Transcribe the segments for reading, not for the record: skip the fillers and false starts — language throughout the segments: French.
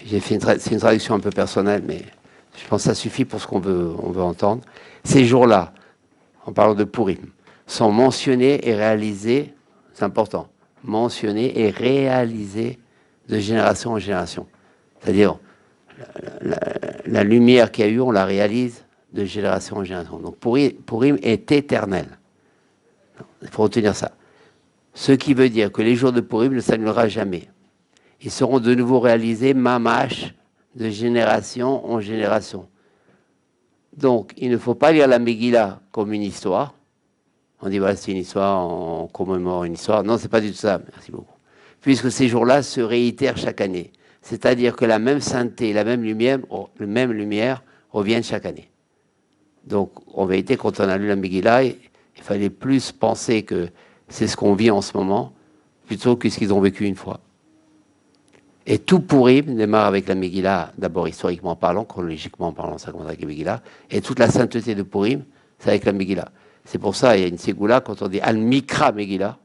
J'ai fait c'est une traduction un peu personnelle, mais je pense que ça suffit pour ce on veut entendre. Ces jours-là, en parlant de Purim, sont mentionnés et réalisés, c'est important, mentionnés et réalisés de génération en génération. C'est-à-dire, la lumière qu'il y a eu, on la réalise de génération en génération. Donc Purim est éternel. Il faut retenir ça. Ce qui veut dire que les jours de Purim ne s'annulera jamais. Ils seront de nouveau réalisés, mamash, de génération en génération. Donc, il ne faut pas lire la Megillah comme une histoire. On dit, voilà, c'est une histoire, on commémore une histoire. Non, c'est pas du tout ça. Merci beaucoup. Puisque ces jours-là se réitèrent chaque année. C'est-à-dire que la même sainteté, la même lumière reviennent chaque année. Donc, en vérité, quand on a lu la Megillah, il fallait plus penser que c'est ce qu'on vit en ce moment, plutôt que ce qu'ils ont vécu une fois. Et tout Purim démarre avec la Megillah, d'abord historiquement parlant, chronologiquement parlant, ça commence avec la Megillah, et toute la sainteté de Purim, c'est avec la Megillah. C'est pour ça, il y a une ségoula, quand on dit Al-Mikra Megillah,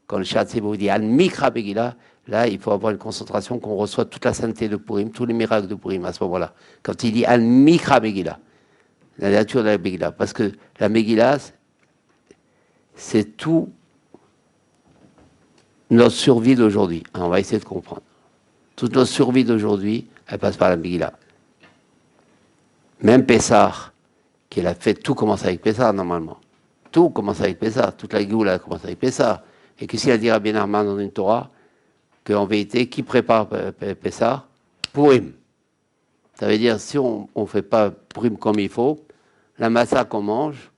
quand le Shabbat Tzibur dit Al-Mikra Megillah, là, il faut avoir une concentration qu'on reçoit toute la sainteté de Purim, tous les miracles de Purim à ce moment-là. Quand il dit Al-Mikra Megillah, la nature de la Megillah, parce que la Megillah, c'est tout notre survie d'aujourd'hui. On va essayer de comprendre. Toute notre survie d'aujourd'hui, elle passe par la Megillah. Même Pessah, qui a fait, tout commence avec Pessah normalement. Tout commence avec Pessah. Toute la Géoula commence avec Pessah. Et que s'il a dit à Rabbi Nachman dans une Torah, qu'en vérité, qui prépare Pessah? Purim. Ça veut dire, si on ne fait pas Purim comme il faut, la massa qu'on mange,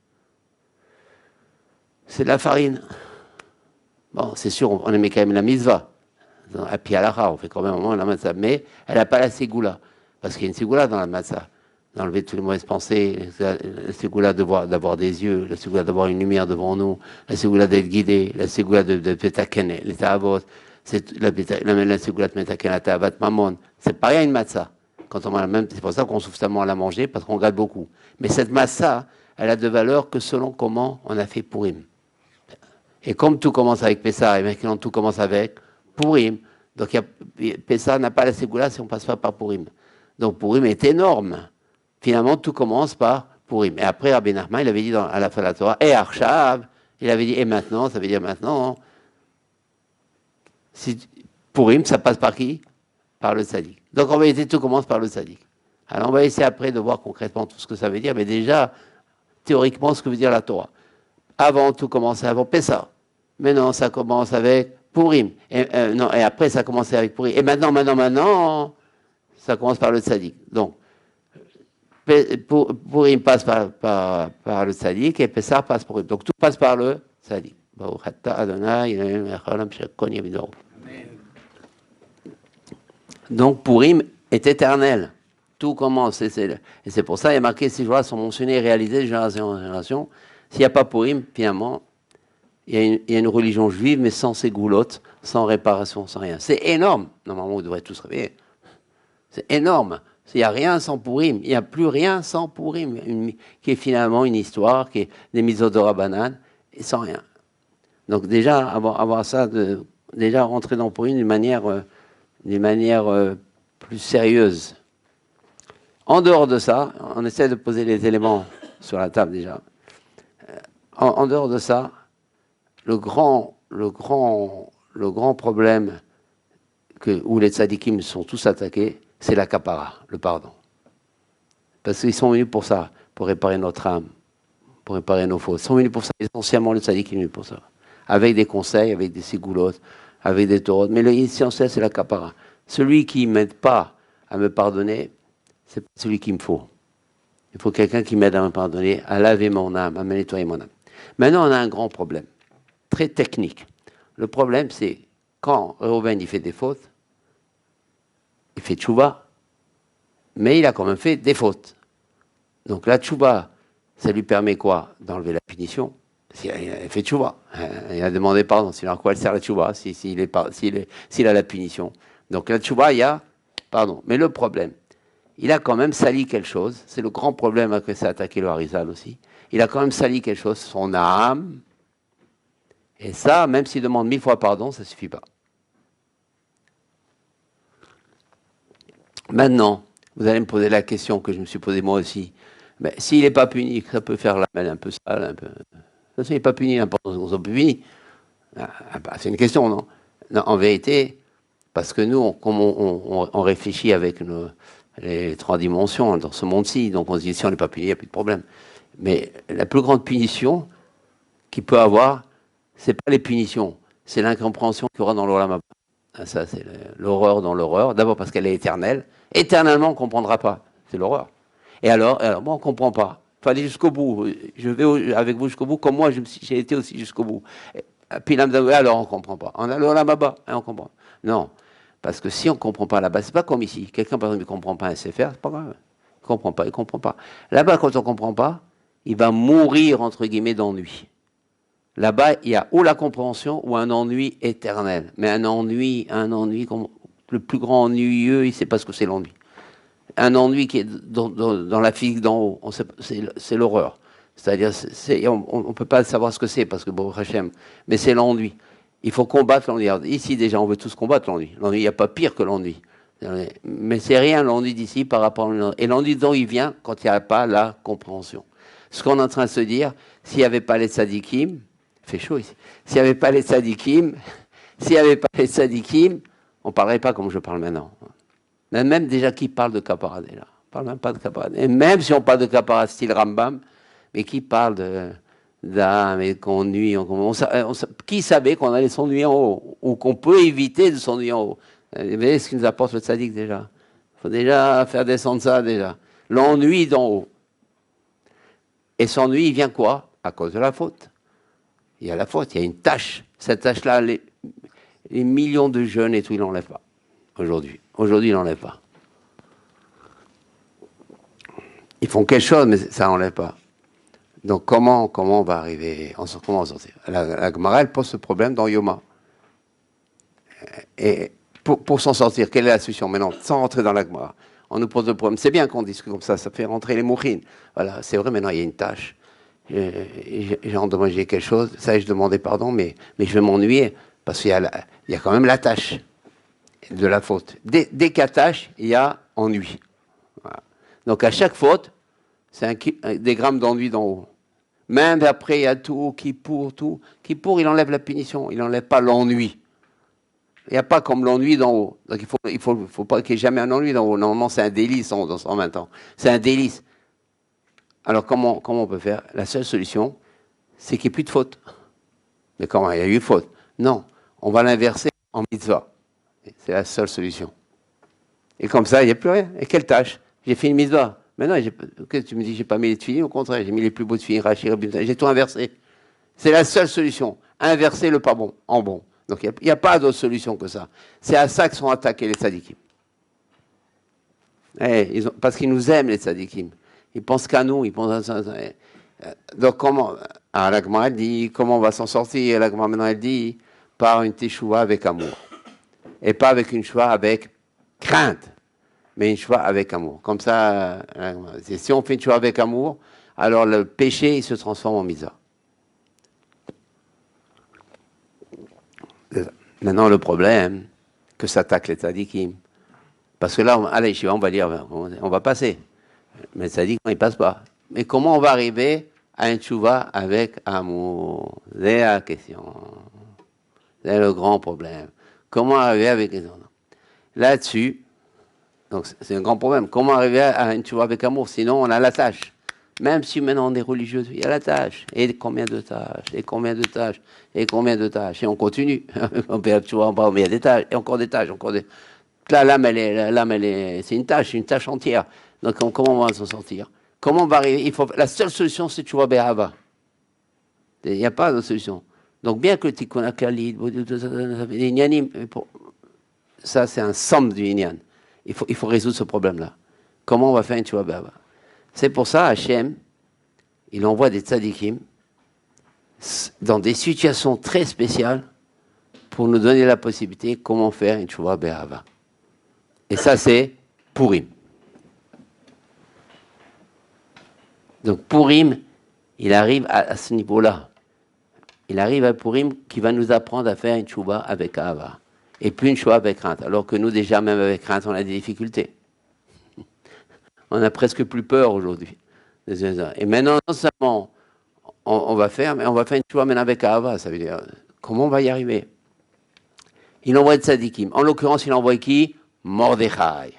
c'est de la farine. Bon, c'est sûr, on aimait quand même la mitzvah. À pied à la on fait quand même un moment la matzah, mais elle n'a pas la ségoula, parce qu'il y a une ségoula dans la matzah, d'enlever toutes les mauvaises pensées, la ségoula d'avoir des yeux, la ségoula d'avoir une lumière devant nous, la ségoula d'être guidé, la ségoula de petaken, les ta'avot, la ségoula de petaken, la ta'avat mamon, c'est pas rien une matzah. Quand on même, c'est pour ça qu'on souffre tellement à la manger, parce qu'on regarde beaucoup. Mais cette matzah, elle a de valeur que selon comment on a fait Purim. Et comme tout commence avec Pessah, et maintenant tout commence avec Purim. Donc Pessah n'a pas la ségoula si on ne passe pas par Purim. Donc Purim est énorme. Finalement, tout commence par Purim. Et après, Rabbi Nachman, il avait dit à la fin de la Torah, et Arshav, il avait dit, et maintenant, ça veut dire maintenant. Si, Purim, ça passe par qui? Par le tzaddik. Donc en vérité, tout commence par le tzaddik. Alors on va essayer après de voir concrètement tout ce que ça veut dire, mais déjà, théoriquement, ce que veut dire la Torah. Avant, tout commençait avant Pessah. Maintenant, ça commence avec Purim. Non, et après, ça commence avec Purim. Et maintenant, ça commence par le tzaddik. Donc, Purim passe par le tzaddik et Pessah passe par Purim. Donc, tout passe par le tzaddik. Donc, Purim est éternel. Tout commence. Et c'est pour ça, il y a marqué, ces jours-là sont mentionnés et réalisés de génération en génération. S'il n'y a pas Purim, finalement, il y a une religion juive, mais sans ses goulottes, sans réparation, sans rien. C'est énorme. Normalement, vous devrez tous réveiller. C'est énorme. Il n'y a rien sans Purim. Il n'y a plus rien sans Purim, qui est finalement une histoire, qui est des misodora bananes, et sans rien. Donc déjà, avoir ça, déjà rentrer dans Purim d'une manière plus sérieuse. En dehors de ça, on essaie de poser les éléments sur la table déjà. En dehors de ça, le grand problème où les tzadikim sont tous attaqués, c'est la kapara, le pardon. Parce qu'ils sont venus pour ça, pour réparer notre âme, pour réparer nos fautes. Ils sont venus pour ça, essentiellement le tzadikim est venu pour ça. Avec des conseils, avec des sigoulotes, avec des taureaux. Mais l'essentiel, c'est la kapara. Celui qui ne m'aide pas à me pardonner, c'est pas celui qu'il me faut. Il faut quelqu'un qui m'aide à me pardonner, à laver mon âme, à me nettoyer mon âme. Maintenant, on a un grand problème, très technique. Le problème, c'est quand Reuven il fait des fautes, il fait tchouva, mais il a quand même fait des fautes. Donc la tchouva, ça lui permet quoi? D'enlever la punition. Il a fait tchouva. Il a demandé pardon. Sinon, à quoi elle sert la tchouva s'il a la punition? Donc la tchouva, il y a pardon. Mais le problème, il a quand même sali quelque chose. C'est le grand problème que s'est attaqué le Harizal aussi. Il a quand même sali quelque chose, son âme. Et ça, même s'il demande 1000 fois pardon, ça ne suffit pas. Maintenant, vous allez me poser la question que je me suis posée moi aussi. Mais s'il n'est pas puni, ça peut faire la mêle un peu sale, un peu. Ça, s'il n'est pas puni, n'importe qu'on soit puni. C'est une question, non? Non, en vérité, parce que nous, comme on réfléchit avec les trois dimensions dans ce monde-ci, donc on se dit si on n'est pas puni, il n'y a plus de problème. Mais la plus grande punition qu'il peut avoir, c'est pas les punitions, c'est l'incompréhension qu'il y aura dans l'Olam Haba. Ça, c'est l'horreur dans l'horreur. D'abord parce qu'elle est éternelle. Éternellement, on ne comprendra pas. C'est l'horreur. Et alors bon, on ne comprend pas. Il faut aller jusqu'au bout. Je vais avec vous jusqu'au bout, comme moi, j'ai été aussi jusqu'au bout. Et puis alors on ne comprend pas. On a l'Olam Haba, et on comprend. Non. Parce que si on ne comprend pas là-bas, c'est pas comme ici. Quelqu'un, par exemple, ne comprend pas un SFR, c'est pas grave. Il ne comprend pas, il ne comprend pas. Là-bas, quand on ne comprend pas, il va mourir, entre guillemets, d'ennui. Là-bas, il y a ou la compréhension ou un ennui éternel. Mais un ennui, le plus grand ennuyeux, il ne sait pas ce que c'est l'ennui. Un ennui qui est dans la physique d'en haut, c'est l'horreur. C'est-à-dire, on ne peut pas savoir ce que c'est, parce que bon, Hachem, mais c'est l'ennui. Il faut combattre l'ennui. Ici, déjà, on veut tous combattre l'ennui. L'ennui, il n'y a pas pire que l'ennui. Mais c'est rien l'ennui d'ici par rapport à l'ennui. Et l'ennui dont il vient quand il n'y a pas la compréhension. Ce qu'on est en train de se dire, s'il n'y avait pas les tzadikim, il fait chaud ici. S'il n'y avait pas les tzadikim, on ne parlerait pas comme je parle maintenant. Même déjà qui parle de Kapara déjà. On ne parle même pas de Kapara. Et même si on parle de Kapara style Rambam, mais qui parle d'âme et qu'on nuit, qui savait qu'on allait s'ennuyer en haut, ou qu'on peut éviter de s'ennuyer en haut. Vous voyez ce qui nous apporte le tzaddik déjà. Il faut déjà faire descendre ça déjà. L'ennui d'en haut. Et cet ennui, il vient quoi? À cause de la faute. Il y a la faute, il y a une tâche. Cette tâche-là, les millions de jeunes et tout, ils ne l'enlèvent pas. Aujourd'hui, ils ne l'enlèvent pas. Ils font quelque chose, mais ça n'enlève pas. Donc comment on va arriver, comment on sortir? La Gemara, elle pose ce problème dans Yoma. Et pour s'en sortir, quelle est la solution? Maintenant, sans rentrer dans la Gemara, on nous pose le problème. C'est bien qu'on discute comme ça fait rentrer les mouchines. Voilà, c'est vrai, maintenant il y a une tâche. J'ai endommagé quelque chose, ça je demandais pardon, mais je vais m'ennuyer, parce qu'il y a quand même la tâche de la faute. Dès qu'il y a tâche, il y a ennui. Voilà. Donc à chaque faute, c'est des grammes d'ennui d'en haut. Même après, il y a tout, tout. Kippour, il enlève la punition, il n'enlève pas l'ennui. Il n'y a pas comme l'ennui d'en haut. Donc il faut pas qu'il n'y ait jamais un ennui d'en haut. Normalement, c'est un délice dans 120 ans. C'est un délice. Alors comment on peut faire? La seule solution, c'est qu'il n'y ait plus de faute. Mais comment? Il y a eu faute. Non, on va l'inverser en mitzvah. C'est la seule solution. Et comme ça, il n'y a plus rien. Et quelle tâche? J'ai fait une mitzvah. Mais non, tu me dis, j'ai pas mis les tefilines, au contraire, j'ai mis les plus beaux tefilines, j'ai tout inversé. C'est la seule solution. Inverser le pas bon en bon. Donc il n'y a pas d'autre solution que ça. C'est à ça que sont attaqués les tzadikim. Parce qu'ils nous aiment, les tzadikim. Ils pensent qu'à nous, ils pensent à ça. Donc comment? Alors la Gemara, elle dit, comment on va s'en sortir? La Gemara maintenant, elle dit, par une teshuva avec amour. Et pas avec une choix avec crainte, mais une choix avec amour. Comme ça, si on fait une choix avec amour, alors le péché, il se transforme en misa. Maintenant, le problème, que s'attaque les tzadikim. Parce que là, on va dire, on va passer. Mais le tzadik, il ne passe pas. Mais comment on va arriver à une tchouva avec amour? C'est la question. C'est le grand problème. Comment arriver avec les autres? Là-dessus, donc c'est un grand problème. Comment arriver à une tchouva avec amour? Sinon, on a la tâche. Même si maintenant on est religieux, il y a la tâche. Et combien de tâches? Et combien de tâches? Et combien de tâches? Et on continue. On fait la tchouva, mais il y a des tâches. Et encore des tâches. Là, l'âme, c'est une tâche entière. Donc, comment on va s'en sortir? Comment on va arriver? La seule solution, c'est tchouva be'ahava. Il n'y a pas d'autre solution. Donc, bien que Tikkun HaKalit, les Inyanim, ça, c'est un somme du Inyan. Il faut résoudre ce problème-là. Comment on va faire une tchouva be'ahava? C'est pour ça, Hachem, il envoie des tzadikim dans des situations très spéciales pour nous donner la possibilité comment faire une tchouva be'ahava. Et ça, c'est Purim. Donc, Purim, il arrive à ce niveau-là. Il arrive à Purim qui va nous apprendre à faire une tchouva avec Ahava. Et plus une tchouva avec crainte. Alors que nous, déjà, même avec crainte, on a des difficultés. On a presque plus peur aujourd'hui. Et maintenant, non seulement on va faire, mais on va faire une choix maintenant avec Ahava. Ça veut dire, comment on va y arriver? Il envoie de Tzadikim. En l'occurrence, il envoie qui? Mordechai.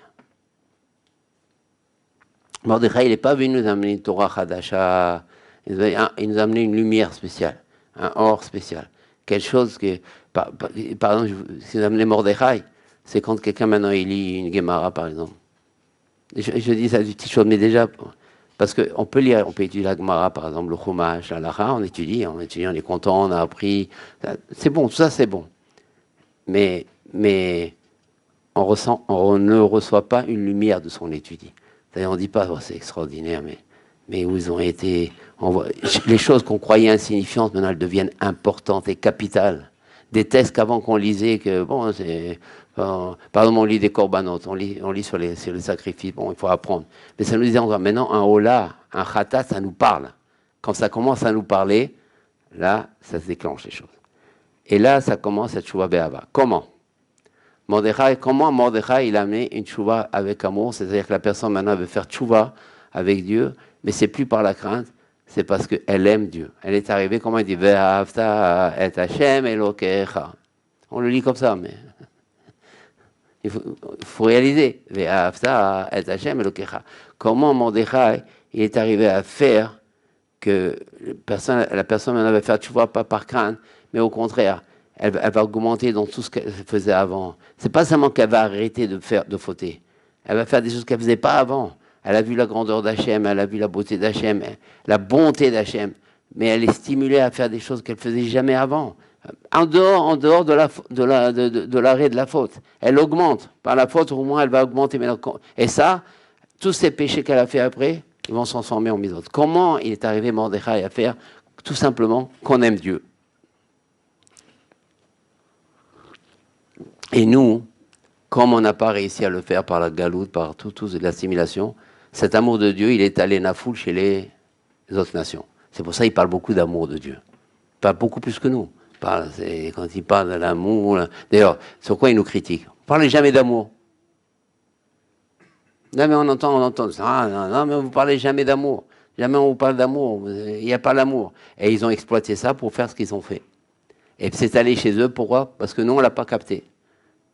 Mordechai, il n'est pas venu nous amener une Torah Hadasha. Il nous a amené une lumière spéciale, un or spécial. Quelque chose que, par exemple, si vous amenez Mordechai, c'est quand quelqu'un maintenant il lit une Gemara, par exemple. Je dis ça, des petites choses, mais déjà, parce qu'on peut lire, on peut étudier la Gemara, par exemple, le Chumash, la Lacha, on étudie, on est content, on a appris. C'est bon, tout ça c'est bon. Mais on ne reçoit pas une lumière de son étudie. C'est-à-dire, on ne dit pas, oh, c'est extraordinaire, mais où ils ont été. Les choses qu'on croyait insignifiantes, maintenant, elles deviennent importantes et capitales. Des textes qu'avant qu'on lisait, que bon, c'est. Par exemple, on lit des corbanotes, on lit sur les sacrifices, bon, il faut apprendre. Mais ça nous dit encore, maintenant, un hola, un khatat, ça nous parle. Quand ça commence à nous parler, là, ça se déclenche les choses. Et là, ça commence à tchouva be'ava. Comment? Comment Mordechai il a amené une tchouva avec amour, c'est-à-dire que la personne maintenant veut faire tchouva avec Dieu, mais c'est plus par la crainte, c'est parce qu'elle aime Dieu. Elle est arrivée, comment il dit, Ve'ahavta et Hashem Elokecha. On le lit comme ça, mais il faut réaliser, Ve'ahavta et Hashem Elokecha. Comment Mordechai il est arrivé à faire que la personne maintenant va faire tchouva pas par crainte, mais au contraire, elle va augmenter dans tout ce qu'elle faisait avant. C'est pas seulement qu'elle va arrêter de fauter. Elle va faire des choses qu'elle faisait pas avant. Elle a vu la grandeur d'Hachem, elle a vu la beauté d'Hachem, la bonté d'Hachem, mais elle est stimulée à faire des choses qu'elle faisait jamais avant. En dehors de l'arrêt de la faute. Elle augmente. Par la faute, au moins, elle va augmenter. Et ça, tous ces péchés qu'elle a fait après, ils vont se transformer en misot. Comment il est arrivé, Mordechai, à faire tout simplement qu'on aime Dieu? Et nous, comme on n'a pas réussi à le faire par la galoute, par toute l'assimilation, cet amour de Dieu, il est allé nafoul chez les autres nations. C'est pour ça qu'il parle beaucoup d'amour de Dieu. Il parle beaucoup plus que nous. Quand il parle de l'amour... D'ailleurs, sur quoi il nous critique? On ne parle jamais d'amour. Non, mais on entend. Non, mais vous ne parlez jamais d'amour. Jamais on vous parle d'amour. Il n'y a pas l'amour. Et ils ont exploité ça pour faire ce qu'ils ont fait. Et c'est allé chez eux, pourquoi? Parce que nous, on ne l'a pas capté.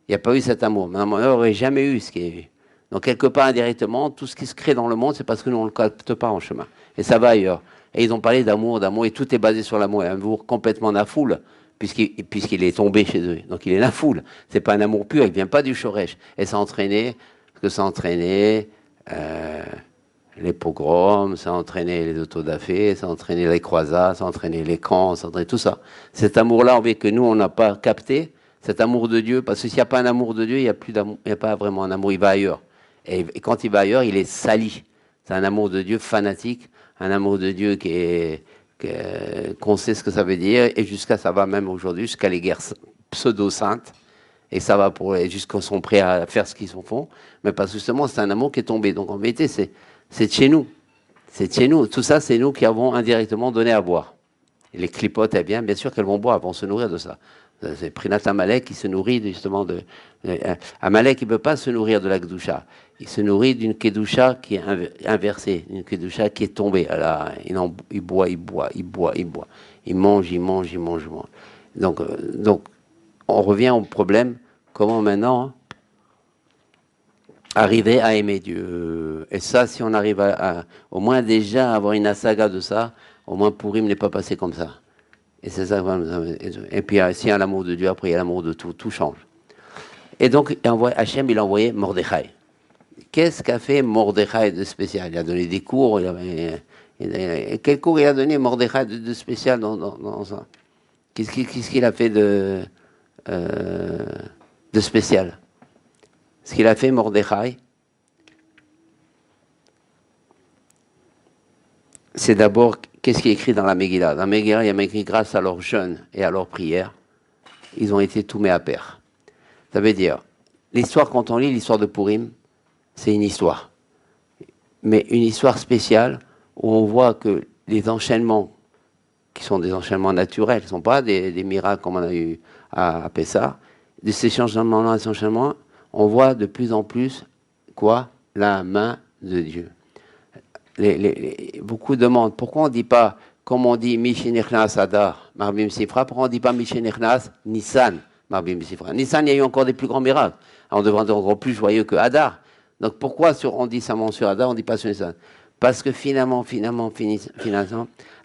Il n'y a pas eu cet amour. Mais on n'aurait jamais eu ce qui est eu. Donc, quelque part, indirectement, tout ce qui se crée dans le monde, c'est parce que nous, on ne le capte pas en chemin. Et ça va ailleurs. Et ils ont parlé d'amour, et tout est basé sur l'amour. Et un amour complètement nafoul, puisqu'il est tombé chez eux. Donc, il est nafoul. C'est pas un amour pur, il ne vient pas du Shoresh. Et ça a entraîné, les pogroms, ça a entraîné les autodafés, ça a entraîné les croisades, ça a entraîné les camps, ça a entraîné tout ça. Cet amour-là, on veut que nous, on n'a pas capté. Cet amour de Dieu, parce que s'il n'y a pas un amour de Dieu, il n'y a plus d'amour, il n'y a pas vraiment un amour, il va ailleurs. Et quand il va ailleurs, il est sali. C'est un amour de Dieu fanatique, un amour de Dieu qu'on sait ce que ça veut dire, et ça va même aujourd'hui, jusqu'à les guerres pseudo-saintes, et ça va jusqu'à sont prêts à faire ce qu'ils font, mais parce que justement, c'est un amour qui est tombé. Donc en vérité, c'est de chez nous. C'est de chez nous. Tout ça, c'est nous qui avons indirectement donné à boire. Et les clipotes, eh bien sûr qu'elles vont boire, elles vont se nourrir de ça. C'est Prinat Amalek qui se nourrit justement de... Amalek, il ne peut pas se nourrir de la Kedusha. Il se nourrit d'une Kedusha qui est inversée, une Kedusha qui est tombée. Alors, il boit. Il mange. Donc, on revient au problème, comment maintenant arriver à aimer Dieu. Et ça, si on arrive au moins déjà à avoir une saga de ça, au moins Purim n'est pas passé comme ça. Et c'est ça. Et puis, s'il y a l'amour de Dieu, après, il y a l'amour de tout. Tout change. Et donc, Hachem, il a envoyé Mordechai. Qu'est-ce qu'a fait Mordechai de spécial? Il a donné des cours. Quel cours il a donné Mordechai de spécial dans ça? Qu'est-ce qu'il a fait de spécial? Ce qu'il a fait, Mordechai, c'est d'abord, qu'est-ce qui est écrit dans la Megillah? Dans la Megillah, il y a écrit, grâce à leur jeûne et à leur prière, ils ont été tout mis à pair. Ça veut dire, l'histoire, quand on lit l'histoire de Purim, c'est une histoire. Mais une histoire spéciale, où on voit que les enchaînements, qui sont des enchaînements naturels, ne sont pas des miracles comme on a eu à Pessah, de ces changements-là, on voit de plus en plus, quoi? La main de Dieu. Beaucoup demandent pourquoi on ne dit pas, comme on dit Mishenichnas Adar, Marbim Sifra, pourquoi on ne dit pas Mishenichnas Nissan, Marbim Sifra. Nissan, il y a eu encore des plus grands miracles. Alors on devrait être encore plus joyeux que Adar. Donc pourquoi on dit seulement sur Adar, on ne dit pas sur Nissan? Parce que finalement,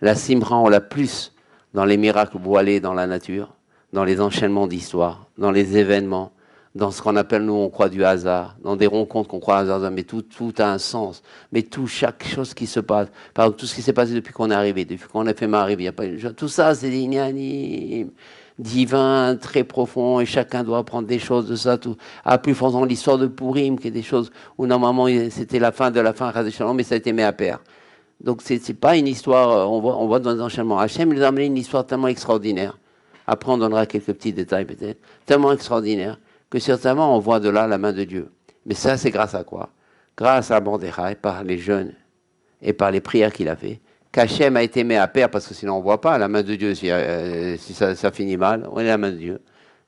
la Simra, on l'a plus dans les miracles voilés dans la nature, dans les enchaînements d'histoire, dans les événements, dans ce qu'on appelle, nous, on croit du hasard, dans des rencontres qu'on croit hasard, mais tout a un sens. Mais chaque chose qui se passe, par exemple, tout ce qui s'est passé depuis qu'on est arrivé, depuis qu'on a fait m'arriver, il y a pas tout ça, c'est des inanimes, divins, très profonds, et chacun doit apprendre des choses de ça. Tout. À plus fort, l'histoire de Purim, qui est des choses où normalement c'était la fin de la fin, mais ça a été mis à pair. Donc c'est pas une histoire, on voit dans les enchaînements. Hachem nous a amené une histoire tellement extraordinaire. Après, on donnera quelques petits détails peut-être, tellement extraordinaire que certainement on voit de là la main de Dieu. Mais ça, c'est grâce à quoi? Grâce à Mordechai, par les jeunes et par les prières qu'il a fait, qu'Hachem a été mis à pair, parce que sinon on ne voit pas la main de Dieu si ça finit mal, on est la main de Dieu.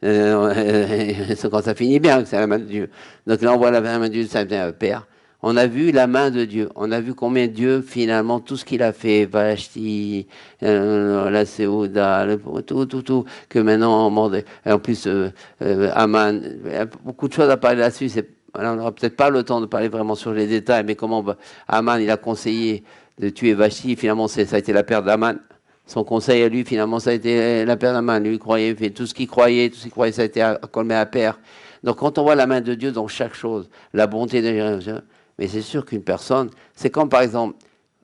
C'est quand ça finit bien que c'est la main de Dieu. Donc là, on voit la main de Dieu, ça vient à pair. On a vu la main de Dieu. On a vu combien Dieu, finalement, tout ce qu'il a fait, Vashti, la Séouda, tout, que maintenant, en plus, Aman, beaucoup de choses à parler là-dessus. On n'aura peut-être pas le temps de parler vraiment sur les détails, mais comment Aman, il a conseillé de tuer Vashti, finalement, ça a été la perte d'Aman. Son conseil à lui, finalement, ça a été la perte d'Aman. Lui, il croyait, tout ce qu'il croyait, ça a été colmé à pair. Donc, quand on voit la main de Dieu dans chaque chose, la bonté de Dieu, mais c'est sûr qu'une personne, c'est comme par exemple,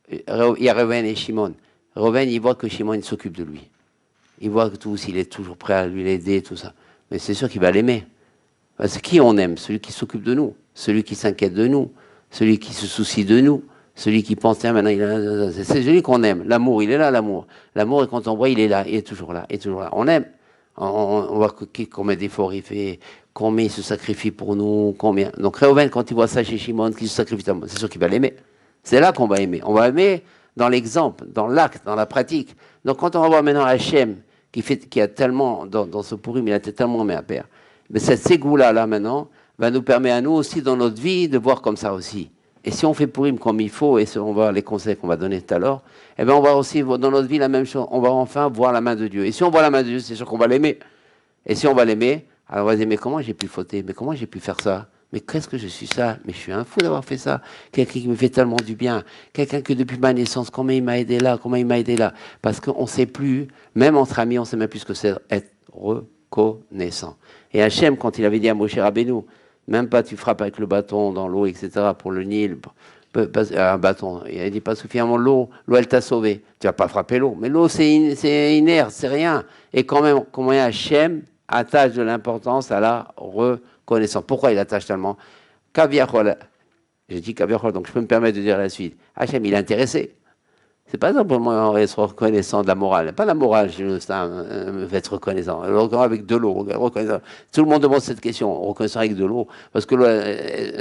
il y a Reuven et Shimon. Reuven, il voit que Shimon il s'occupe de lui. Il voit que il est toujours prêt à lui l'aider, tout ça. Mais c'est sûr qu'il va l'aimer. Parce que qui on aime? Celui qui s'occupe de nous, celui qui s'inquiète de nous, celui qui se soucie de nous, celui qui pense, tiens, maintenant, c'est celui qu'on aime. L'amour, il est là, l'amour. L'amour, quand on voit, il est là, il est toujours là, il est toujours là. On aime. On voit combien d'efforts il fait, combien il se sacrifie pour nous, combien. Donc Reuven, quand il voit ça chez Shimon, qui se sacrifie, c'est sûr qu'il va l'aimer. C'est là qu'on va aimer. On va aimer dans l'exemple, dans l'acte, dans la pratique. Donc quand on va voir maintenant Hachem, qui a tellement, dans ce Purim, il a été tellement mis à pair. Mais cette ségoula là maintenant, va nous permettre à nous aussi dans notre vie de voir comme ça aussi. Et si on fait Purim comme il faut, et si on va les conseils qu'on va donner tout à l'heure, eh bien on va aussi dans notre vie la même chose. On va enfin voir la main de Dieu. Et si on voit la main de Dieu, c'est sûr qu'on va l'aimer. Et si on va l'aimer, alors on va dire, mais comment j'ai pu fauter? Mais comment j'ai pu faire ça? Mais qu'est-ce que je suis ça? Mais je suis un fou d'avoir fait ça. Quelqu'un qui me fait tellement du bien. Quelqu'un que depuis ma naissance, comment il m'a aidé là? Comment il m'a aidé là? Parce qu'on ne sait plus, même entre amis, on ne sait même plus ce que c'est être reconnaissant. Et Hachem, quand il avait dit à Moshe Rabbeinu, même pas tu frappes avec le bâton dans l'eau, etc., pour le Nil, un bâton. Il a dit parce que finalement l'eau elle t'a sauvé. Tu vas pas frapper l'eau, mais l'eau c'est inerte, c'est rien. Et quand même, comment Hachem attache de l'importance à la reconnaissance. Pourquoi il attache tellement? Kaviachol, j'ai dit Kaviachol, donc je peux me permettre de dire la suite. Hachem, il est intéressé. C'est pas simplement être reconnaissant de la morale. Pas la morale, c'est être reconnaissant. Avec de l'eau, reconnaissant. Tout le monde demande cette question, reconnaissant avec de l'eau. Parce que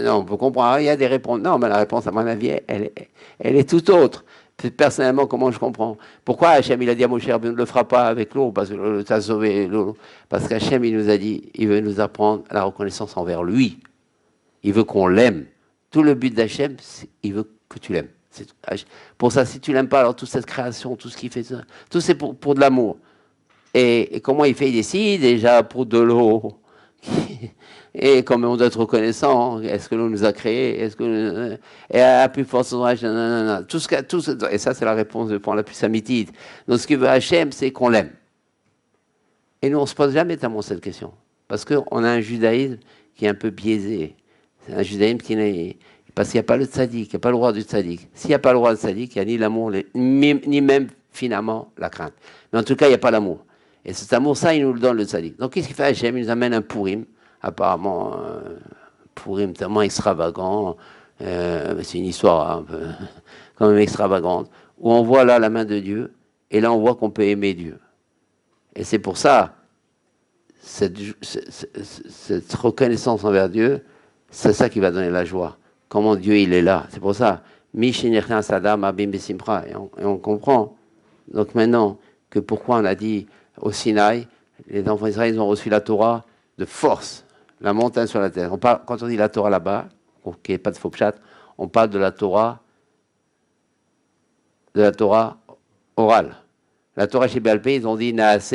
non, on peut comprendre, il y a des réponses. Non, mais la réponse, à mon avis, elle est tout autre. Personnellement, comment je comprends? Pourquoi Hachem, il a dit à Moshe, ne le fera pas avec l'eau, parce que tu as sauvé l'eau. Parce qu'Hachem, il nous a dit, il veut nous apprendre la reconnaissance envers lui. Il veut qu'on l'aime. Tout le but d'Hachem, il veut que tu l'aimes. Pour ça, si tu l'aimes pas, alors toute cette création, tout ce qu'il fait, tout c'est pour de l'amour. Et comment il fait? Il décide déjà pour de l'eau. Et comme on doit être reconnaissant, est-ce que l'eau nous a créés? Est-ce que et à plus forte et ça c'est la réponse pour la plus amitide. Donc ce qu'il veut Hachem, c'est qu'on l'aime. Et nous on se pose jamais tellement cette question, parce qu'on a un judaïsme qui est un peu biaisé. C'est un judaïsme qui n'est parce qu'il n'y a pas le tzaddik, il n'y a pas le roi du tzaddik. S'il n'y a pas le roi du tzaddik, il n'y a ni l'amour, ni même finalement la crainte. Mais en tout cas, il n'y a pas l'amour. Et cet amour, ça, il nous le donne le tzaddik. Donc qu'est-ce qu'il fait Hachem? Il nous amène un Purim, apparemment Purim tellement extravagant. C'est une histoire un peu quand même extravagante, où on voit là la main de Dieu, et là on voit qu'on peut aimer Dieu. Et c'est pour ça, cette reconnaissance envers Dieu, c'est ça qui va donner la joie. Comment Dieu il est là. C'est pour ça. Et on comprend. Donc maintenant que pourquoi on a dit au Sinaï, les enfants d'Israël ont reçu la Torah de force, la montagne sur la terre. Quand on dit la Torah là-bas, qu'il n'y ait pas de faux chat, on parle de la Torah orale. La Torah chez Béalpé, ils ont dit Naase,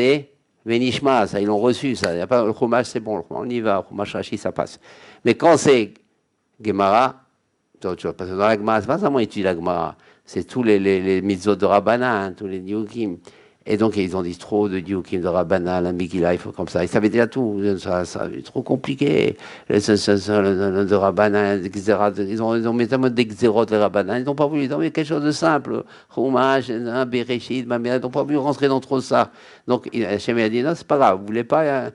Venishma, ça, ils l'ont reçu, ça. Y a pas, le Chumash, c'est bon, on y va, le Chumash Rashi, ça passe. Mais quand c'est Gemara, parce que dans la Gemara, c'est pas seulement étudier la Gemara, c'est tous les mitzvot de Rabbana, hein, tous les diukim. Et donc, ils ont dit trop de diukim de Rabbana, la Megillah, il faut comme ça. Ils savaient déjà tout, ça est trop compliqué. De Rabbana, ils ont mis tellement d'exérot de Rabbana, ils n'ont pas voulu, ils ont mis quelque chose de simple. Chumash, Bereshit, ils n'ont pas voulu rentrer dans trop ça. Donc, Hachem a dit, non, c'est pas grave, vous voulez pas,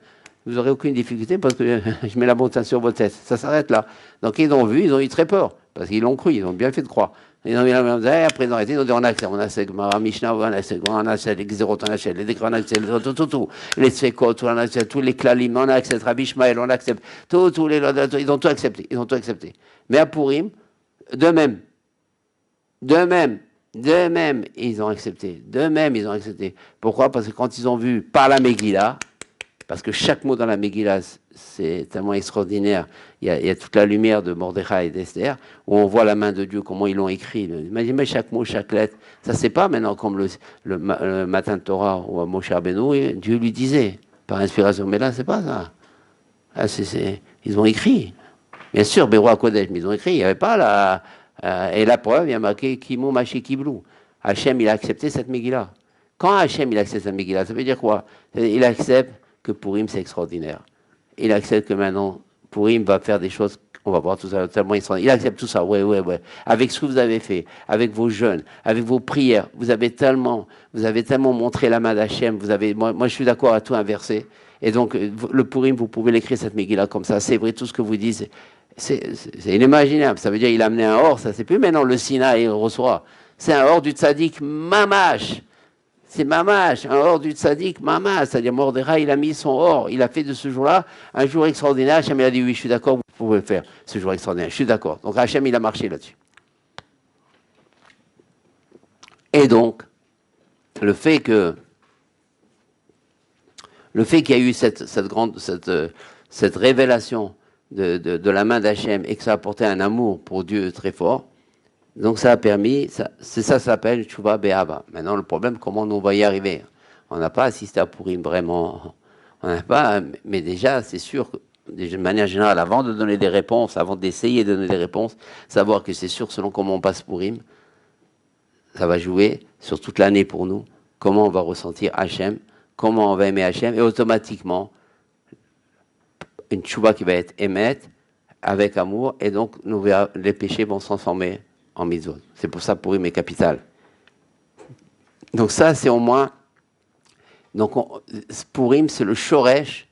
vous n'aurez aucune difficulté parce que je mets la montagne sur votre tête. Ça s'arrête là. Donc, ils ont vu, ils ont eu très peur. Parce qu'ils l'ont cru, ils ont bien fait de croire. Ils ont mis la même après ils ont arrêté, ils ont dit on accepte Gemara, Mishnah, on accepte les Xérot, on accepte les décrets, on accepte tout, les Tzvekot, on accepte tous les Klalim, on accepte Rabbi Ishmael, on accepte tous les ils ont tout accepté, Mais à Purim, de même, ils ont accepté. Pourquoi? Parce que quand ils ont vu par la Megillah, parce que chaque mot dans la Megillah, c'est tellement extraordinaire. Il y a toute la lumière de Mordechai et d'Esther, où on voit la main de Dieu, comment ils l'ont écrit. Imaginez chaque mot, chaque lettre. Ça, c'est pas maintenant comme le matin de Torah ou à Moshe Rabbeinu, Dieu lui disait, par inspiration. Mais là, c'est pas ça. Là, ils ont écrit. Bien sûr, Béroua Kodesh, mais ils ont écrit. Il n'y avait pas la... et la preuve, il y a marqué Kimou Machi Kiblou. Hachem, il a accepté cette Megillah. Quand Hachem, il accepte cette Megillah, ça veut dire quoi? Il accepte que Purim, c'est extraordinaire. Il accepte que maintenant, Purim va faire des choses, on va voir tout ça, tellement extraordinaire. Il accepte tout ça, ouais. Avec ce que vous avez fait, avec vos jeûnes, avec vos prières, vous avez tellement montré la main d'Hachem, moi je suis d'accord à tout inverser. Et donc, le Purim, vous pouvez l'écrire cette Megillah comme ça, c'est vrai, tout ce que vous dites, c'est inimaginable. Ça veut dire qu'il a amené un or, ça c'est plus maintenant le Sinaï, il reçoit. C'est un or du tzaddik mamash. C'est mamash, un or du tzaddik mamash, c'est-à-dire Mordechai, il a mis son or, il a fait de ce jour-là un jour extraordinaire. Hachem, il a dit oui, je suis d'accord, vous pouvez le faire, ce jour extraordinaire, je suis d'accord. Donc Hachem, il a marché là-dessus. Et donc, le fait qu'il y a eu cette révélation de la main d'Hachem et que ça a apporté un amour pour Dieu très fort, donc ça a permis, ça s'appelle Tchouva Be'ava. Maintenant, le problème, comment nous on va y arriver? On n'a pas assisté à Purim vraiment. On n'a pas, mais déjà, c'est sûr que, de manière générale, avant de donner des réponses, avant d'essayer de donner des réponses, savoir que c'est sûr, selon comment on passe Purim, ça va jouer sur toute l'année pour nous, comment on va ressentir Hachem, comment on va aimer Hachem, et automatiquement, une Tchouva qui va être émette, avec amour, et donc les péchés vont se transformer en mitzvot. C'est pour ça Purim est capital. Donc ça, c'est au moins... Donc Purim, c'est le shoresh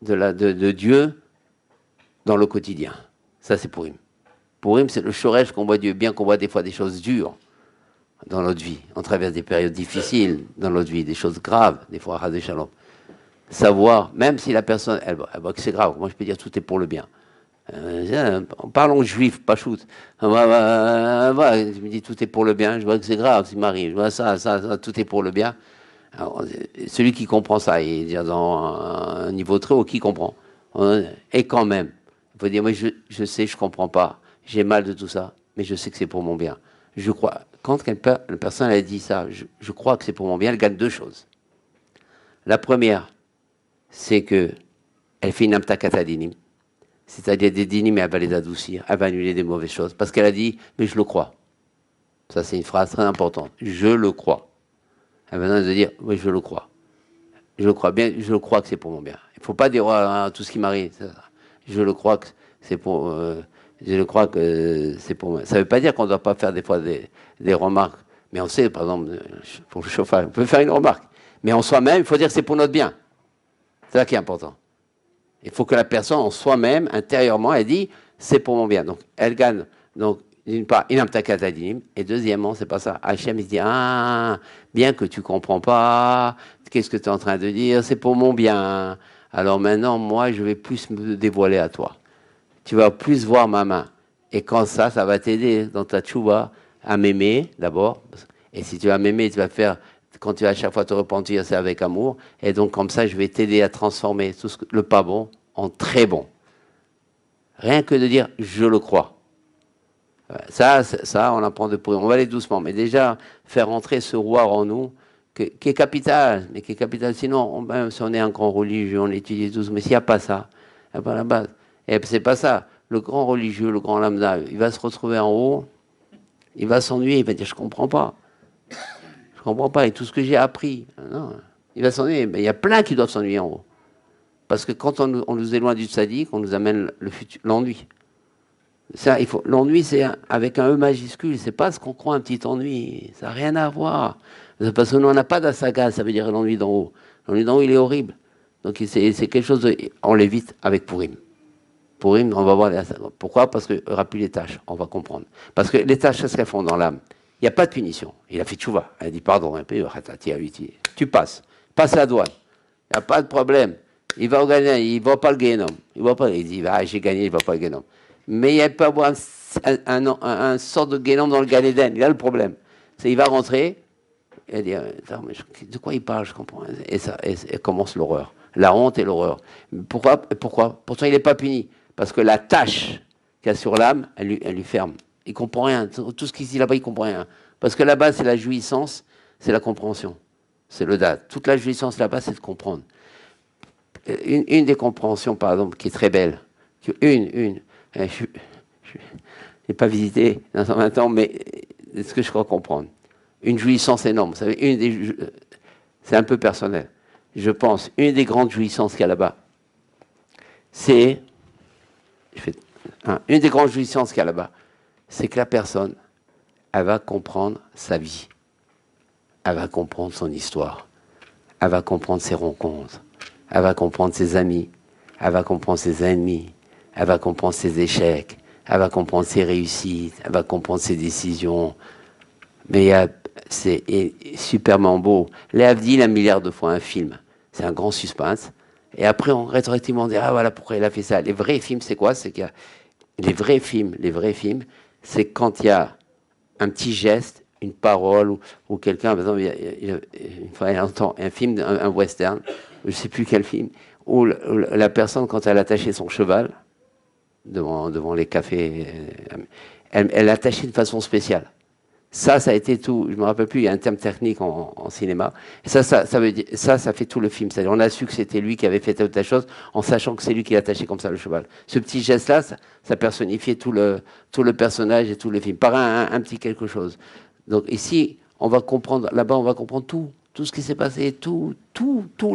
de Dieu dans le quotidien. Ça, c'est Purim. Purim, c'est le shoresh qu'on voit Dieu, bien qu'on voit des fois des choses dures dans notre vie. On traverse des périodes difficiles dans notre vie, des choses graves, des fois, Chas Shalom. Savoir, même si la personne, elle voit que c'est grave, moi je peux dire tout est pour le bien. Parlons juif, pas shoot. Je me dis tout est pour le bien, je vois que c'est grave, c'est m'arrive, je vois ça, tout est pour le bien. Alors, celui qui comprend ça, il est dans un niveau très haut, qui comprend. Et quand même, il faut dire, moi je sais, je comprends pas, j'ai mal de tout ça, mais je sais que c'est pour mon bien. Je crois, quand une personne a dit ça, je crois que c'est pour mon bien, elle gagne deux choses. La première, c'est que elle fait une amtakat dinim. C'est-à-dire des dinim, mais elle va les adoucir, elle va annuler des mauvaises choses. Parce qu'elle a dit, mais je le crois. Ça, c'est une phrase très importante. Je le crois. Elle a besoin de dire, oui, je le crois. Je le crois bien, je le crois que c'est pour mon bien. Il ne faut pas dire, tout ce qui m'arrive. Je le crois que c'est pour... je le crois que c'est pour moi. Ça ne veut pas dire qu'on ne doit pas faire des fois des remarques. Mais on sait, par exemple, pour le chauffage, on peut faire une remarque. Mais en soi-même, il faut dire que c'est pour notre bien. C'est ça qui est important. Il faut que la personne, en soi-même, intérieurement, elle dit, c'est pour mon bien. Donc, elle gagne, donc, d'une part, inam takatadinim, et deuxièmement, c'est pas ça. Hachem, il se dit, bien que tu comprends pas, qu'est-ce que tu es en train de dire, c'est pour mon bien. Alors maintenant, moi, je vais plus me dévoiler à toi. Tu vas plus voir ma main. Et quand ça va t'aider dans ta tchouva à m'aimer, d'abord. Et si tu vas m'aimer, tu vas faire... Quand tu vas à chaque fois te repentir, c'est avec amour. Et donc, comme ça, je vais t'aider à transformer tout le pas bon en très bon. Rien que de dire « je le crois ». Ça, on apprend de Purim. On va aller doucement, mais déjà faire entrer ce roi en nous, qui est capital, mais qui est capital. Sinon, même si on est un grand religieux, on étudie tous, mais s'il n'y a pas ça, il n'y a pas la base. Et c'est pas ça. Le grand religieux, le grand lambda, il va se retrouver en haut, il va s'ennuyer, il va dire je comprends pas, je comprends pas, et tout ce que j'ai appris, non, il va s'ennuyer. Mais il y a plein qui doivent s'ennuyer en haut, parce que quand on nous éloigne du tzaddik, on nous amène l'ennui. Ça, l'ennui, c'est avec un E majuscule, c'est pas ce qu'on croit un petit ennui, ça n'a rien à voir. Parce que nous, on n'a pas d'asaga, ça veut dire l'ennui d'en haut. L'ennui d'en haut, il est horrible. Donc c'est quelque chose, on l'évite avec Purim. Purim, on va voir les asagas. Pourquoi? Parce qu'il n'y aura plus les tâches, on va comprendre. Parce que les tâches, c'est ce qu'elles font dans l'âme. Il n'y a pas de punition. Il a fait tchouva. Elle dit pardon, un peu, tu passes. Passe la douane. Il n'y a pas de problème. Il va au Ganéum, il ne va pas le Guénom. Il dit, ah, j'ai gagné, il ne va pas le Guénom. Mais il peut avoir un sort de Guénom dans le Gan Eden. Il a le problème. Il va rentrer, et dire, de quoi il parle, je comprends. Et commence l'horreur. La honte et l'horreur. Pourquoi? Pourtant, il n'est pas puni. Parce que la tâche qu'il y a sur l'âme, elle lui ferme. Il ne comprend rien. Tout ce qu'il dit là-bas, il ne comprend rien. Parce que là-bas, c'est la jouissance, c'est la compréhension. C'est le date. Toute la jouissance là-bas, c'est de comprendre. Une des compréhensions, par exemple, qui est très belle, je n'ai pas visité dans 20 ans, mais c'est ce que je crois comprendre. Une jouissance énorme. Vous savez, c'est un peu personnel. Je pense, une des grandes jouissances qu'il y a là-bas, c'est... une des grandes jouissances qu'il y a là-bas, c'est que la personne, elle va comprendre sa vie. Elle va comprendre son histoire. Elle va comprendre ses rencontres. Elle va comprendre ses amis. Elle va comprendre ses ennemis. Elle va comprendre ses échecs. Elle va comprendre ses réussites. Elle va comprendre ses décisions. Mais c'est superment beau. Léa dit un milliard de fois un film. C'est un grand suspense. Et après, on rétroactivement dit, ah voilà pourquoi il a fait ça. Les vrais films, c'est quoi? C'est qu'il y a les vrais films, c'est quand il y a un petit geste, une parole, ou quelqu'un, par exemple, une fois, il entend un film, un western, je ne sais plus quel film, où la personne, quand elle attachait son cheval, devant les cafés, elle l'attachait de façon spéciale. Ça a été tout. Je me rappelle plus. Il y a un terme technique en cinéma. Et ça veut dire, ça fait tout le film. C'est-à-dire, on a su que c'était lui qui avait fait telle ou telle chose, en sachant que c'est lui qui l'attachait comme ça le cheval. Ce petit geste-là, ça personnifiait tout le personnage et tout le film par un petit quelque chose. Donc ici, on va comprendre. Là-bas, on va comprendre tout ce qui s'est passé, tous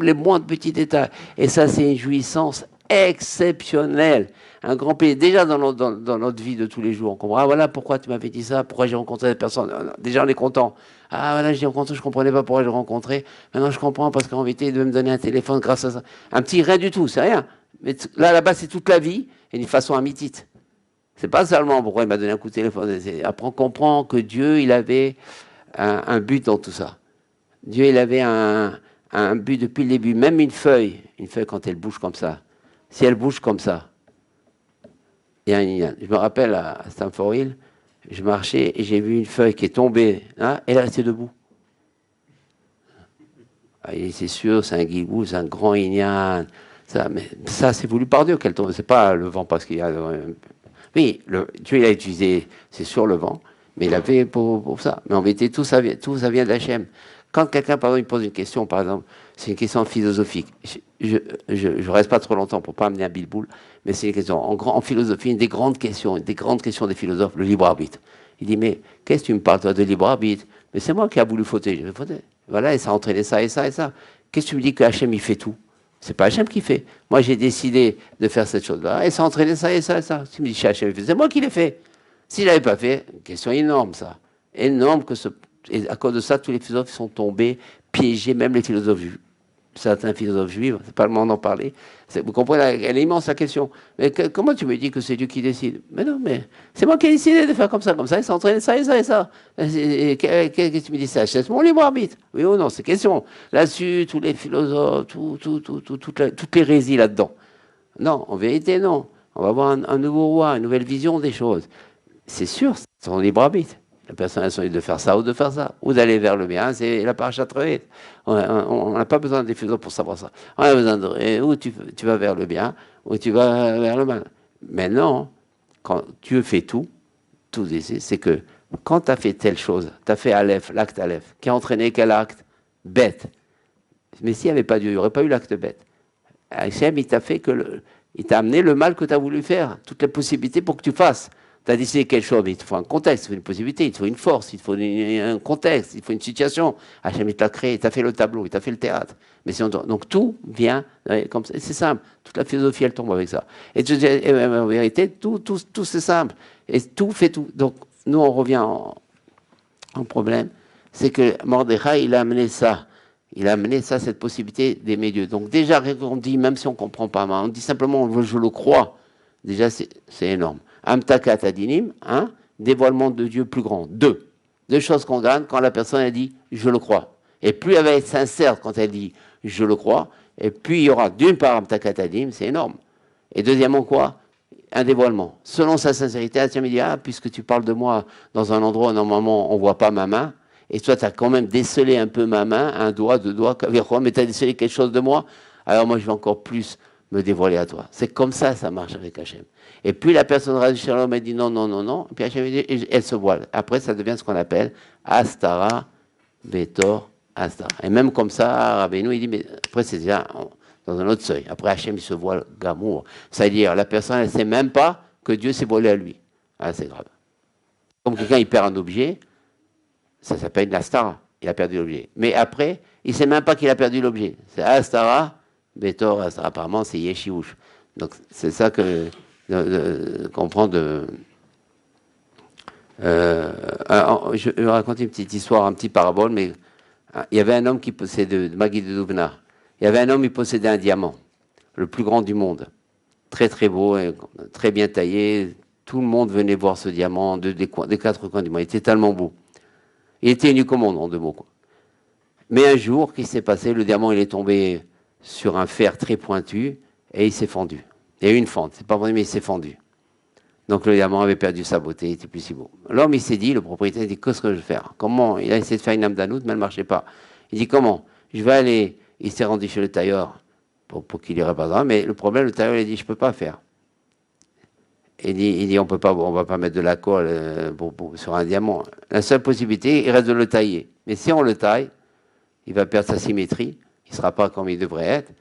les moindres petits détails. Et ça, c'est une jouissance exceptionnelle. Un grand pays, déjà dans notre vie de tous les jours, on comprend, ah voilà pourquoi tu m'avais dit ça, pourquoi j'ai rencontré cette personne. Déjà on est content. Ah voilà, j'ai rencontré, je ne comprenais pas pourquoi j'ai rencontré. Maintenant je comprends parce qu'en vérité, il devait me donner un téléphone grâce à ça. Un petit rien du tout, c'est rien. Mais là-bas, c'est toute la vie et d'une façon amitite. C'est pas seulement pourquoi il m'a donné un coup de téléphone. Après on comprend que Dieu, il avait un but dans tout ça. Dieu, il avait un but depuis le début. Même une feuille quand elle bouge comme ça, si elle bouge comme ça, je me rappelle à Stamford Hill, je marchais et j'ai vu une feuille qui est tombée, hein, et elle est restée debout. Ah, c'est sûr, c'est un guigou, c'est un grand ignan. Mais ça, c'est voulu par Dieu qu'elle tombe. C'est pas le vent parce qu'il y a. Oui, Dieu il a utilisé, c'est sur le vent, mais il a fait pour ça. Mais en vérité, tout ça vient d'Hachem. Quand quelqu'un, par exemple, il pose une question, par exemple, c'est une question philosophique. Je reste pas trop longtemps pour pas amener un bilboul, mais c'est une question. En philosophie, une des grandes questions des philosophes, le libre arbitre. Il dit, mais qu'est-ce que tu me parles, toi, de libre arbitre? Mais c'est moi qui a voulu fauter. Je vais fauter. Voilà, et ça a entraîné ça et ça et ça. Qu'est-ce que tu me dis que Hachem, il fait tout? C'est pas Hachem qui fait. Moi, j'ai décidé de faire cette chose-là, et ça a entraîné ça et ça et ça. Tu me dis que Hachem, c'est moi qui l'ai fait. S'il n'avait pas fait, une question énorme, ça. Énorme et à cause de ça, tous les philosophes sont tombés, piégés, même les philosophes juifs. Certains philosophes juifs, c'est pas le moment d'en parler. Vous comprenez, elle est immense la question. Mais comment tu me dis que c'est Dieu qui décide? Mais non, mais c'est moi qui ai décidé de faire comme ça, et ça entraîne ça et ça et ça. Qu'est-ce que tu me dis ça? C'est mon libre arbitre. Oui ou non, c'est question. Là-dessus, tous les philosophes, toutes les hérésies là-dedans. Non, en vérité, non. On va avoir un nouveau roi, une nouvelle vision des choses. C'est sûr, c'est son libre arbitre. La personne a choisi de faire ça ou de faire ça, ou d'aller vers le bien, c'est la parachat Re'eh. On n'a pas besoin des philosophes pour savoir ça. On a besoin de où tu vas vers le bien, ou tu vas vers le mal. Mais non, quand Dieu fait tout, tout ici, c'est que quand tu as fait telle chose, tu as fait Aleph, l'acte Aleph, qui a entraîné quel acte? Bête. Mais s'il n'y avait pas Dieu, il n'y aurait pas eu l'acte bête. Hachem, il t'a fait il t'a amené le mal que tu as voulu faire, toutes les possibilités pour que tu fasses. Tu as décidé quelque chose, mais il te faut un contexte, il te faut une possibilité, il te faut une force, il te faut un contexte, il te faut une situation. Hachem, il t'a créé, il t'a fait le tableau, il t'a fait le théâtre. Mais donc tout vient comme ça. C'est simple. Toute la philosophie, elle tombe avec ça. Et en vérité, tout c'est simple. Et tout fait tout. Donc, nous, on revient en problème. C'est que Mordechai, il a amené ça. Il a amené ça, cette possibilité d'aimer Dieu. Donc déjà, on dit, même si on ne comprend pas, on dit simplement, je le crois. Déjà, c'est énorme. Amtakat adinim, dévoilement de Dieu plus grand. Deux choses qu'on gagne quand la personne a dit, je le crois. Et plus elle va être sincère quand elle dit, je le crois, et puis il y aura d'une part Amtakat adinim, c'est énorme. Et deuxièmement, quoi? Un dévoilement. Selon sa sincérité, tiens, il dit, puisque tu parles de moi dans un endroit où normalement on ne voit pas ma main, et toi, tu as quand même décelé un peu ma main, un doigt, deux doigts, mais tu as décelé quelque chose de moi, alors moi, je vais encore plus me dévoiler à toi. C'est comme ça marche avec Hachem. Et puis la personne Rav Shalom, elle dit non, non, non, non, et puis Hachem, elle se voile. Après, ça devient ce qu'on appelle Astara, Betor, Astara. Et même comme ça, Rabbeinu, il dit, mais après, c'est déjà dans un autre seuil. Après, Hachem, il se voile Gamour. C'est-à-dire, la personne, elle ne sait même pas que Dieu s'est voilé à lui. Ah, c'est grave. Comme quelqu'un, il perd un objet, ça s'appelle une Astara. Il a perdu l'objet. Mais après, il ne sait même pas qu'il a perdu l'objet. C'est Astara, Betor, Astara. Apparemment, c'est Yeshiouch. Donc, c'est ça qu'on prend de. Je vais raconter une petite histoire, un petit parabole, mais il y avait un homme qui possédait, de Magui de Doubna, il y avait un homme qui possédait un diamant, le plus grand du monde. Très, très beau, très bien taillé. Tout le monde venait voir ce diamant des quatre coins du monde. Il était tellement beau. Il était unique au monde, en 2 mots. Quoi. Mais un jour, qu'est-ce qui s'est passé? Le diamant, il est tombé sur un fer très pointu et il s'est fendu. Il y a eu une fente, c'est pas vrai, mais il s'est fendu. Donc le diamant avait perdu sa beauté, il était plus si beau. L'homme, il s'est dit, le propriétaire, il dit, qu'est-ce que je vais faire? Comment? Il a essayé de faire une amdanout, mais elle ne marchait pas. Il dit, comment? Je vais aller. Il s'est rendu chez le tailleur pour qu'il y répare. Mais le problème, le tailleur, il a dit, je ne peux pas faire. Il dit, on ne va pas mettre de la colle sur un diamant. La seule possibilité, il reste de le tailler. Mais si on le taille, il va perdre sa symétrie, il ne sera pas comme il devrait être.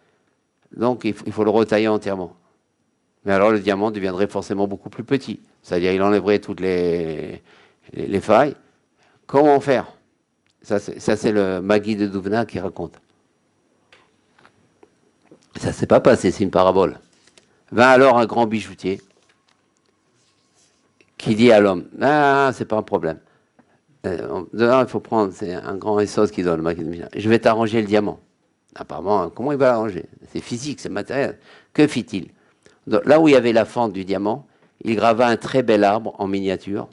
Donc, il faut le retailler entièrement. Mais alors, le diamant deviendrait forcément beaucoup plus petit. C'est-à-dire, il enlèverait toutes les failles. Comment faire? Ça, c'est le Magui de Douvna qui raconte. Ça ne s'est pas passé, c'est une parabole. Va alors un grand bijoutier qui dit à l'homme, c'est pas un problème. Il faut prendre, c'est un grand Essos qui donne, je vais t'arranger le diamant. Apparemment, comment il va l'arranger? C'est physique, c'est matériel. Que fit-il? Là où il y avait la fente du diamant, il grava un très bel arbre en miniature,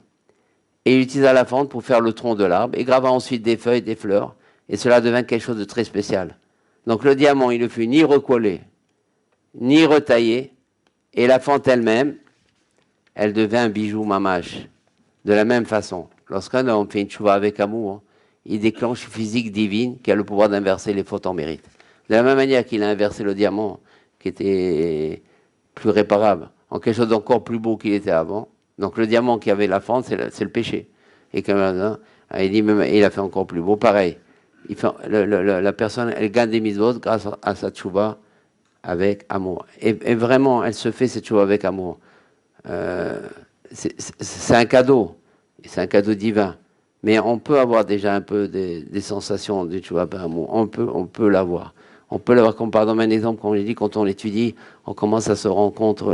et il utilisa la fente pour faire le tronc de l'arbre, et grava ensuite des feuilles, des fleurs, et cela devint quelque chose de très spécial. Donc le diamant, il ne fut ni recollé, ni retaillé, et la fente elle-même, elle devint un bijou mamache. De la même façon, lorsqu'un homme fait une tchouva avec amour, il déclenche une physique divine qui a le pouvoir d'inverser les fautes en mérite. De la même manière qu'il a inversé le diamant, qui était plus réparable, en quelque chose d'encore plus beau qu'il était avant. Donc le diamant qui avait la fente, c'est le péché. Et comme il dit, il a fait encore plus beau. Pareil, la personne, elle gagne des mitzvot grâce à sa tchouva avec amour. Et vraiment, elle se fait cette tchouva avec amour. C'est un cadeau, c'est un cadeau divin. Mais on peut avoir déjà un peu des sensations de tchouva par amour. On peut l'avoir. On peut l'avoir, comme par exemple un exemple, comme j'ai dit, quand on étudie, on commence à se rendre compte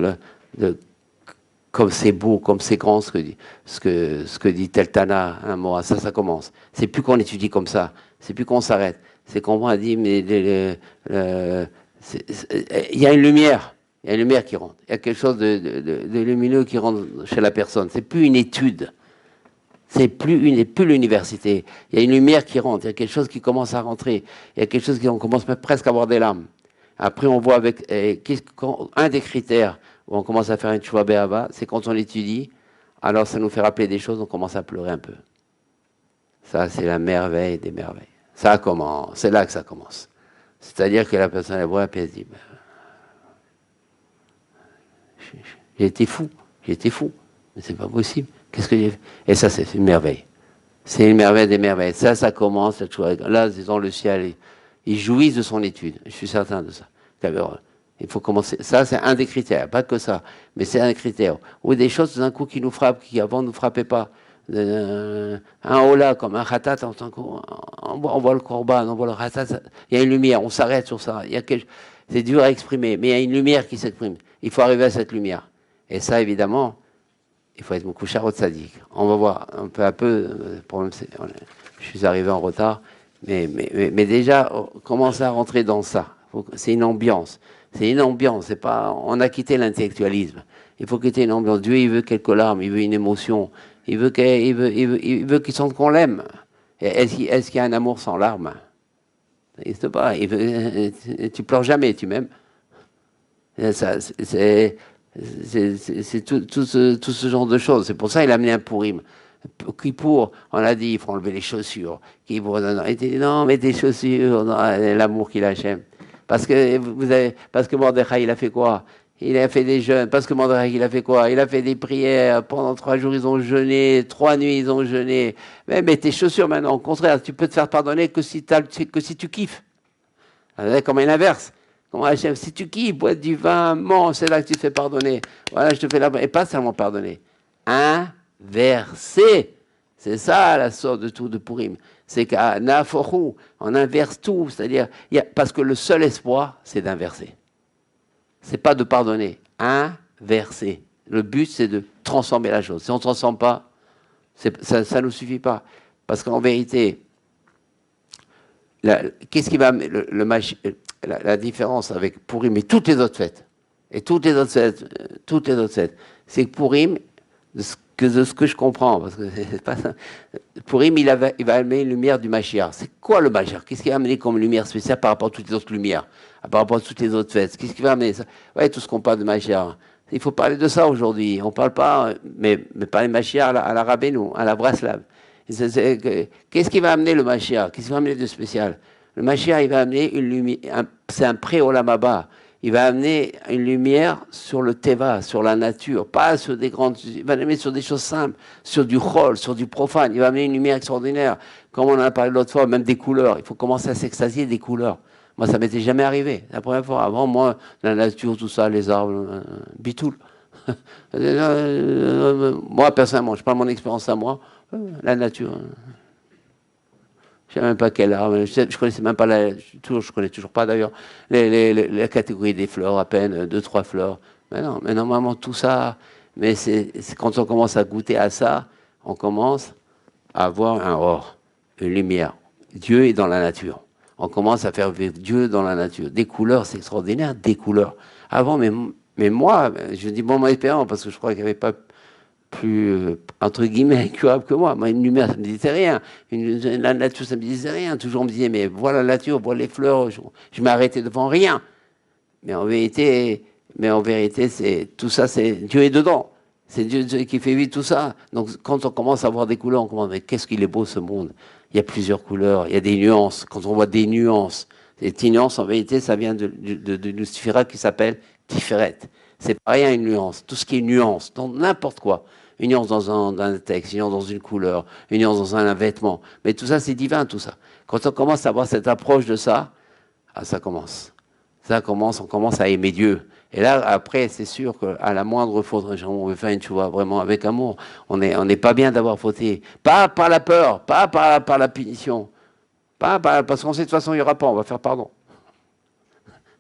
comme c'est beau, comme c'est grand ce que dit tel Tana, un mot, ça commence. C'est plus qu'on étudie comme ça, c'est plus qu'on s'arrête. C'est qu'on va dire, mais il y a une lumière. Il y a une lumière qui rentre. Il y a quelque chose de lumineux qui rentre chez la personne. C'est plus une étude. C'est plus l'université. Il y a une lumière qui rentre. Il y a quelque chose qui commence à rentrer. Il y a quelque chose on commence presque à avoir des larmes. Après, on voit avec un des critères où on commence à faire une tchouva be'ava, c'est quand on étudie. Alors, ça nous fait rappeler des choses. On commence à pleurer un peu. Ça, c'est la merveille des merveilles. Ça commence. C'est là que ça commence. C'est-à-dire que la personne elle voit et elle se dit. J'ai été fou, mais c'est pas possible. Qu'est-ce que j'ai fait? Et ça, c'est une merveille. C'est une merveille des merveilles. Ça commence. Là, disons, le ciel, il jouit de son étude. Je suis certain de ça. Il faut commencer. Ça, c'est un des critères. Pas que ça, mais c'est un critère. Ou des choses, d'un coup, qui nous frappent, qui avant ne nous frappaient pas. Un hola, comme un khatat, on voit le korban, on voit le khatat. Il y a une lumière, on s'arrête sur ça. C'est dur à exprimer, mais il y a une lumière qui s'exprime. Il faut arriver à cette lumière. Et ça, évidemment, il faut être beaucoup charot sadique. On va voir un peu à peu. Je suis arrivé en retard, mais déjà, on commence à rentrer dans ça. C'est une ambiance. C'est une ambiance. C'est pas. On a quitté l'intellectualisme. Il faut quitter une ambiance. Dieu, il veut quelques larmes, il veut une émotion. Il veut qu'il sente qu'on l'aime. Est-ce qu'il y a un amour sans larmes? Ça n'existe pas. Tu pleures jamais, tu m'aimes. C'est tout ce genre de choses. C'est pour ça qu'il a amené un pourim. Kippour, on a dit, il faut enlever les chaussures. Kippour, il dit, non, mais des chaussures, l'amour qu'il a aime. Parce que Mordechai, il a fait quoi? Il a fait des jeûnes. Parce que Mordechai, il a fait quoi? Il a fait des prières. Pendant 3 jours, ils ont jeûné. 3 nuits, ils ont jeûné. Mais tes chaussures, maintenant, au contraire, tu peux te faire pardonner que si tu kiffes. Comme une inverse. Comme Hachem, si tu kiffes, bois du vin, mange, c'est là que tu te fais pardonner. Voilà, je te fais et pas seulement pardonner. Inverser. C'est ça la sorte de tout de Purim. C'est qu'à Naforou, on inverse tout. C'est-à-dire, parce que le seul espoir, c'est d'inverser. C'est pas de pardonner. Inverser. Le but, c'est de transformer la chose. Si on ne transforme pas, ça ne nous suffit pas. Parce qu'en vérité, qu'est-ce qui va la différence avec Purim et toutes les autres fêtes, toutes les autres fêtes, c'est que Purim, de ce que je comprends, parce que c'est pas ça, Purim, il va amener une lumière du Mashiach. C'est quoi le Mashiach? Qu'est-ce qu'il va amener comme lumière spéciale par rapport à toutes les autres lumières, par rapport à toutes les autres fêtes? Qu'est-ce qu'il va amener ça? Ouais, tout ce qu'on parle de Mashiach. Il faut parler de ça aujourd'hui. On ne parle pas, mais parler de Mashiach à la Rabbeinu, à la Braslav. Qu'est-ce qui va amener le Mashiach? Qu'est-ce qui va amener de spécial? Le Mashiach, il va amener une lumière, c'est un pré-Olam Haba. Il va amener une lumière sur le Teva, sur la nature, pas sur des grandes. Il va l'amener sur des choses simples, sur du chol, sur du profane. Il va amener une lumière extraordinaire. Comme on en a parlé l'autre fois, même des couleurs. Il faut commencer à s'extasier des couleurs. Moi, ça m'était jamais arrivé. La première fois. Avant, moi, la nature, tout ça, les arbres, bitoul. Moi, personnellement, je parle de mon expérience à moi. La nature. Je ne sais même pas quelle arme, je connaissais même pas je connais toujours pas d'ailleurs la catégorie des fleurs, à peine 2-3 fleurs. Mais non, mais normalement tout ça, mais c'est quand on commence à goûter à ça, on commence à avoir un or, une lumière. Dieu est dans la nature. On commence à faire vivre Dieu dans la nature. Des couleurs, c'est extraordinaire, des couleurs. Avant, mais moi, je dis bon, mon expérience, parce que je crois qu'il n'y avait pas plus, entre guillemets, incurable que moi. Moi, une lumière, ça ne me disait rien. La nature, ça ne me disait rien. Toujours, on me disait, mais voilà la nature, voilà les fleurs. Je m'arrêtais devant rien. Mais en vérité, c'est tout ça, c'est Dieu est dedans. C'est Dieu qui fait vivre tout ça. Donc, quand on commence à voir des couleurs, on commence, mais qu'est-ce qu'il est beau ce monde. Il y a plusieurs couleurs, il y a des nuances. Quand on voit des nuances, ces nuances, en vérité, ça vient de Lucifera qui s'appelle Tiferet. C'est pas rien une nuance. Tout ce qui est nuance, dans n'importe quoi. Une nuance dans un texte, une nuance dans une couleur, une nuance dans un vêtement. Mais tout ça, c'est divin, tout ça. Quand on commence à avoir cette approche de ça, ça commence. On commence à aimer Dieu. Et là, après, c'est sûr qu'à la moindre faute, on veut faire une chouva vraiment avec amour. On n'est pas bien d'avoir fauté. Pas par la peur, pas par la punition. Parce qu'on sait de toute façon, il n'y aura pas, on va faire pardon.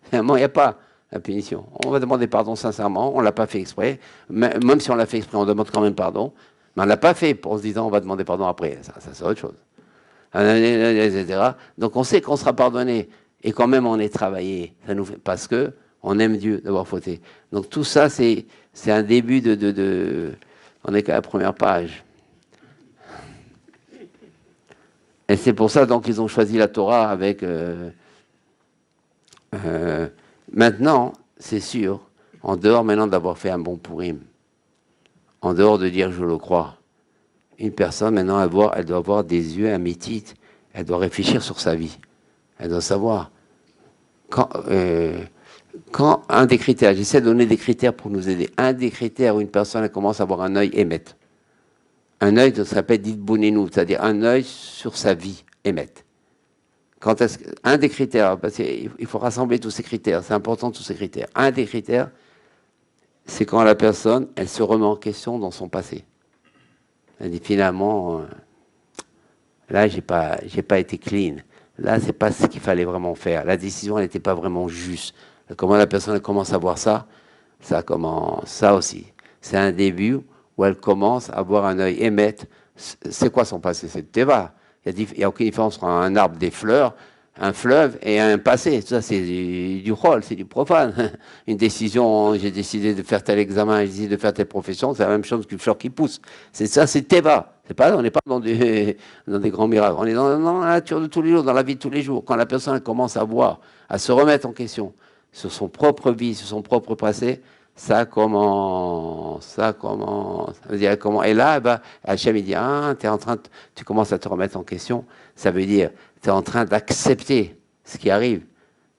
Finalement, il n'y a pas la punition. On va demander pardon sincèrement, on ne l'a pas fait exprès. Même si on l'a fait exprès, on demande quand même pardon. Mais on ne l'a pas fait pour se disant on va demander pardon après. Ça c'est autre chose. Etc. Donc on sait qu'on sera pardonné. Et quand même on est travaillé. Ça nous fait, parce que on aime Dieu d'avoir fauté. Donc tout ça, c'est un début on n'est qu'à la première page. Et c'est pour ça donc ils ont choisi la Torah avec... maintenant, c'est sûr, en dehors maintenant d'avoir fait un bon Purim, en dehors de dire je le crois, une personne maintenant elle doit avoir des yeux amétites, elle doit réfléchir sur sa vie, elle doit savoir quand un des critères, j'essaie de donner des critères pour nous aider, un des critères où une personne elle commence à avoir un œil émette, Un œil, ça s'appelle ditbounenu, c'est-à-dire un œil sur sa vie, émettre. Un des critères, parce qu'il faut rassembler tous ces critères, c'est important tous ces critères. Un des critères, c'est quand la personne, elle se remet en question dans son passé. Elle dit finalement, là, j'ai pas été clean. Là, c'est pas ce qu'il fallait vraiment faire. La décision, elle n'était pas vraiment juste. Comment la personne elle commence à voir ça, ça aussi. C'est un début où elle commence à avoir un œil émettre. C'est quoi son passé? C'est le teva. Il n'y a aucune différence entre un arbre, des fleurs, un fleuve et un passé. Tout ça, c'est du rôle, c'est du profane. Une décision, j'ai décidé de faire tel examen, j'ai décidé de faire telle profession, c'est la même chose qu'une fleur qui pousse. C'est ça, c'est teva. On n'est pas dans des grands miracles. On est dans la nature de tous les jours, dans la vie de tous les jours. Quand la personne commence à voir, à se remettre en question sur son propre vie, sur son propre passé, ça commence. Ça veut dire comment. Et là, bah, Hachem, il dit, tu commences à te remettre en question. Ça veut dire, tu es en train d'accepter ce qui arrive.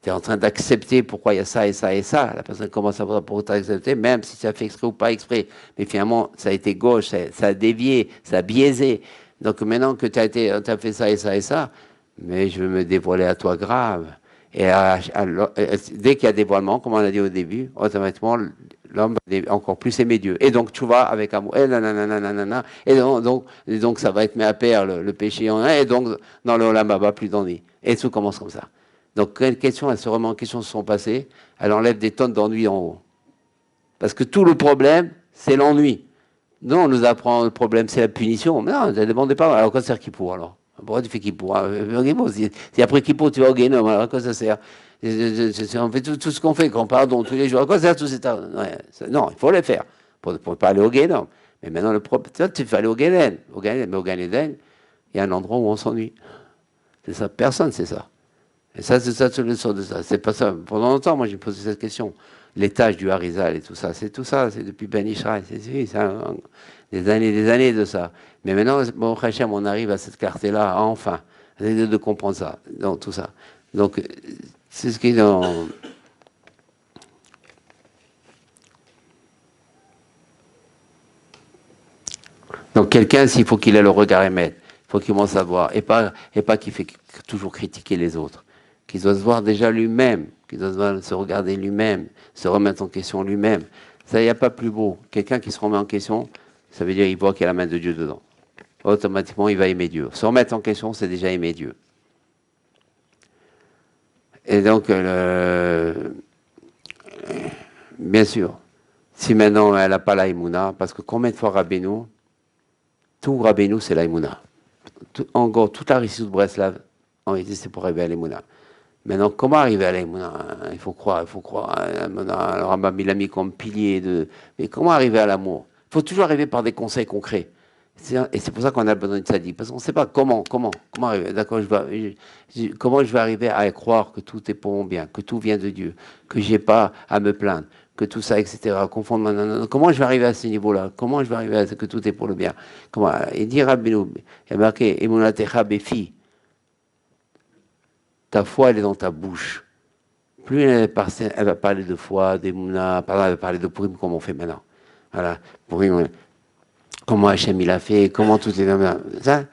Tu es en train d'accepter pourquoi il y a ça et ça et ça. La personne commence à voir pourquoi tu as accepté, même si ça fait exprès ou pas exprès. Mais finalement, ça a été gauche, ça a dévié, ça a biaisé. Donc maintenant que tu as fait ça et ça et ça, mais je veux me dévoiler à toi grave. Et dès qu'il y a dévoilement, comme on a dit au début, automatiquement, l'homme va encore plus aimer Dieu. Et donc, tu vas avec amour. Et donc, ça va être mis à pair le péché en un. Et donc, dans le Olam Haba, plus d'ennui. Et tout commence comme ça. Donc, quand une question, elle se remet en question sur son passé, elle enlève des tonnes d'ennui en haut. Parce que tout le problème, c'est l'ennui. Non, on nous apprend le problème, c'est la punition. Mais non, ne demandez pas. Alors, quoi sert Kippour alors? Pourquoi tu fais Kippour? Si après Kippour, tu vas au Guénom, alors à quoi ça sert? On fait tout ce qu'on fait, qu'on pardonne tous les jours. À quoi sert tout ça? Non, il faut le faire pour ne pas aller au Guénom. Mais maintenant, le problème, tu fais aller au Guélen. Mais au Guélen, il y a un endroit où on s'ennuie. C'est ça, personne, c'est ça. Et ça, c'est ça, tout le sort de ça. C'est pas ça. Pendant longtemps, moi, j'ai posé cette question. L'étage du Harizal et tout ça, c'est depuis Ben Israël. C'est des années de ça. Mais maintenant, bon, Hachem, on arrive à cette clarté-là, enfin, de comprendre ça, donc tout ça. Donc, c'est ce qui est dans... Donc, quelqu'un, s'il faut qu'il ait le regard émettre, il faut qu'il commence à voir, et pas qu'il fait toujours critiquer les autres, qu'il doit se voir déjà lui-même, qu'il doit se regarder lui-même, se remettre en question lui-même. Ça, il n'y a pas plus beau. Quelqu'un qui se remet en question, ça veut dire qu'il voit qu'il y a la main de Dieu dedans. Automatiquement, il va aimer Dieu. Se remettre en question, c'est déjà aimer Dieu. Et donc, bien sûr, si maintenant elle n'a pas la Emouna, parce que combien de fois Rabbeinu, tout Rabbeinu, c'est la Emouna. En gros, toute la récite de Breslav, en réalité, c'est pour arriver à l'Emouna. Maintenant, comment arriver à l'Emouna? Il faut croire. Le Rambam, il a mis comme pilier de... Mais comment arriver à l'amour? Il faut toujours arriver par des conseils concrets. Et c'est pour ça qu'on a besoin de tzaddik, parce qu'on ne sait pas comment arriver. D'accord, comment je vais arriver à croire que tout est pour mon bien, que tout vient de Dieu, que j'ai pas à me plaindre, que tout ça, etc. Confondre. Comment je vais arriver à ce niveau-là? Comment je vais arriver à ce que tout est pour le bien? Comment? Il dit Rabbeinu, il y a marqué Emunatecha befi. Ta foi, elle est dans ta bouche. Plus elle va parler de foi, d'Emouna, elle va parler de Purim comme on fait maintenant. Voilà, Purim. Comment Hachem il a fait, comment tout est... Ça,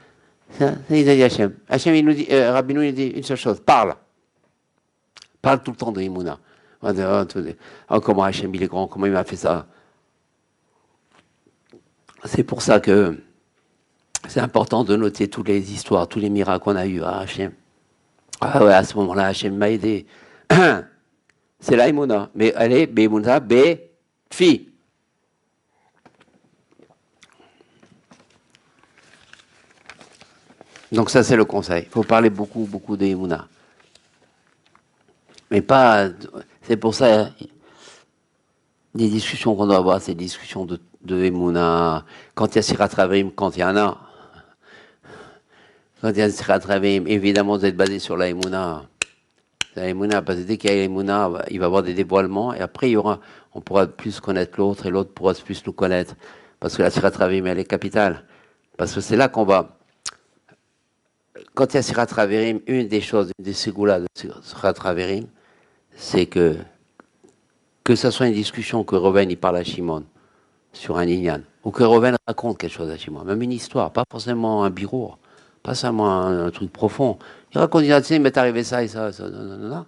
il a dit Hachem. Hachem, il nous dit, Rabbeinu, il dit une seule chose, parle. Parle tout le temps de Emouna. Comment Hachem il est grand, comment il m'a fait ça. C'est pour ça que c'est important de noter toutes les histoires, tous les miracles qu'on a eus à Hachem. Ah ouais, à ce moment-là, Hachem m'a aidé. C'est la Emouna. Mais allez, Emouna, fi. Donc ça, c'est le conseil. Il faut parler beaucoup de Emouna. Mais pas... C'est pour ça, les discussions qu'on doit avoir, c'est des discussions de Emouna. Quand il y a Sirat Ravim, quand il y en a. Quand il y a Sirat Ravim, évidemment, vous êtes basé sur la Emouna. La Emouna, parce que dès qu'il y a Emouna, il va y avoir des dévoilements. Et après, on pourra plus connaître l'autre et l'autre pourra plus nous connaître. Parce que la Sirat Ravim, elle est capitale. Parce que c'est là qu'on va... Quand il y a Sirat Ravim, une des ségoulas de Sirat Ravim, c'est que ce soit une discussion que Reuven il parle à Shimon, sur un Inyan, ou que Reuven raconte quelque chose à Shimon, même une histoire, pas forcément un bureau, pas seulement un truc profond. Il raconte, il dit, tiens, il m'est arrivé ça et ça, non, non, non, non.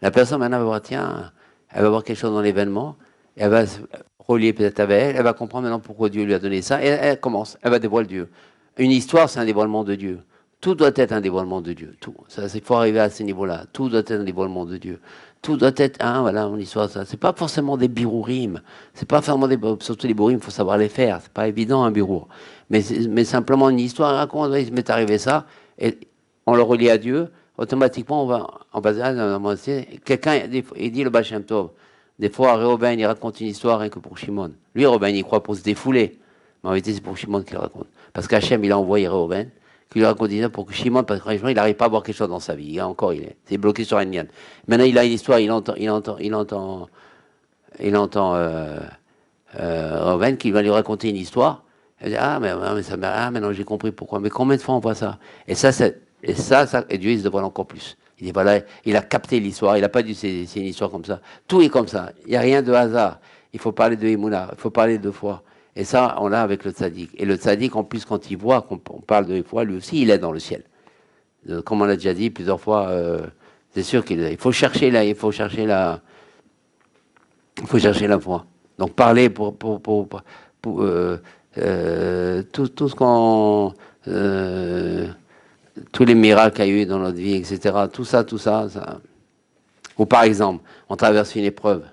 La personne maintenant va voir, tiens, elle va voir quelque chose dans l'événement, elle va se relier peut-être avec elle, elle va comprendre maintenant pourquoi Dieu lui a donné ça, et elle commence, elle va dévoiler Dieu. Une histoire, c'est un dévoilement de Dieu. Tout doit être un dévoilement de Dieu. Tout. Ça, il faut arriver à ce niveau-là. Tout doit être un dévoilement de Dieu. Tout doit être voilà, une histoire. Ça. C'est pas forcément des birourim. C'est pas forcément surtout les birourim, il faut savoir les faire. C'est pas évident un birour. Mais simplement une histoire, raconte, il m'est arrivé ça, et on le relie à Dieu, automatiquement, on va quelqu'un, il dit le Bachem Tov. Des fois, Réoben, il raconte une histoire rien que pour Shimon. Lui, Réoben, il croit pour se défouler. Mais en réalité, c'est pour Shimon qu'il raconte. Parce qu'Hachem, il a envoyé Réoben, qui lui raconte une pour que Shimon, parce que il n'arrive pas à voir quelque chose dans sa vie. Encore, c'est bloqué sur un lien. Maintenant, il a une histoire, il entend Réoben qui va lui raconter une histoire. Il dit, maintenant j'ai compris pourquoi. Mais combien de fois on voit ça? Et Dieu, il se dévoile encore plus. Il dit, voilà, il a capté l'histoire, il n'a pas dit c'est une histoire comme ça. Tout est comme ça. Il n'y a rien de hasard. Il faut parler de Emouna, il faut parler de foi. Et ça, on l'a avec le tzaddik. Et le tzaddik, en plus, quand il voit qu'on parle de foi, lui aussi, il est dans le ciel. Comme on l'a déjà dit plusieurs fois, c'est sûr qu'il faut chercher il faut chercher la foi. Donc parler pour tout ce qu'on tous les miracles qu'il y a eu dans notre vie, etc. Tout ça. Ou par exemple, on traverse une épreuve.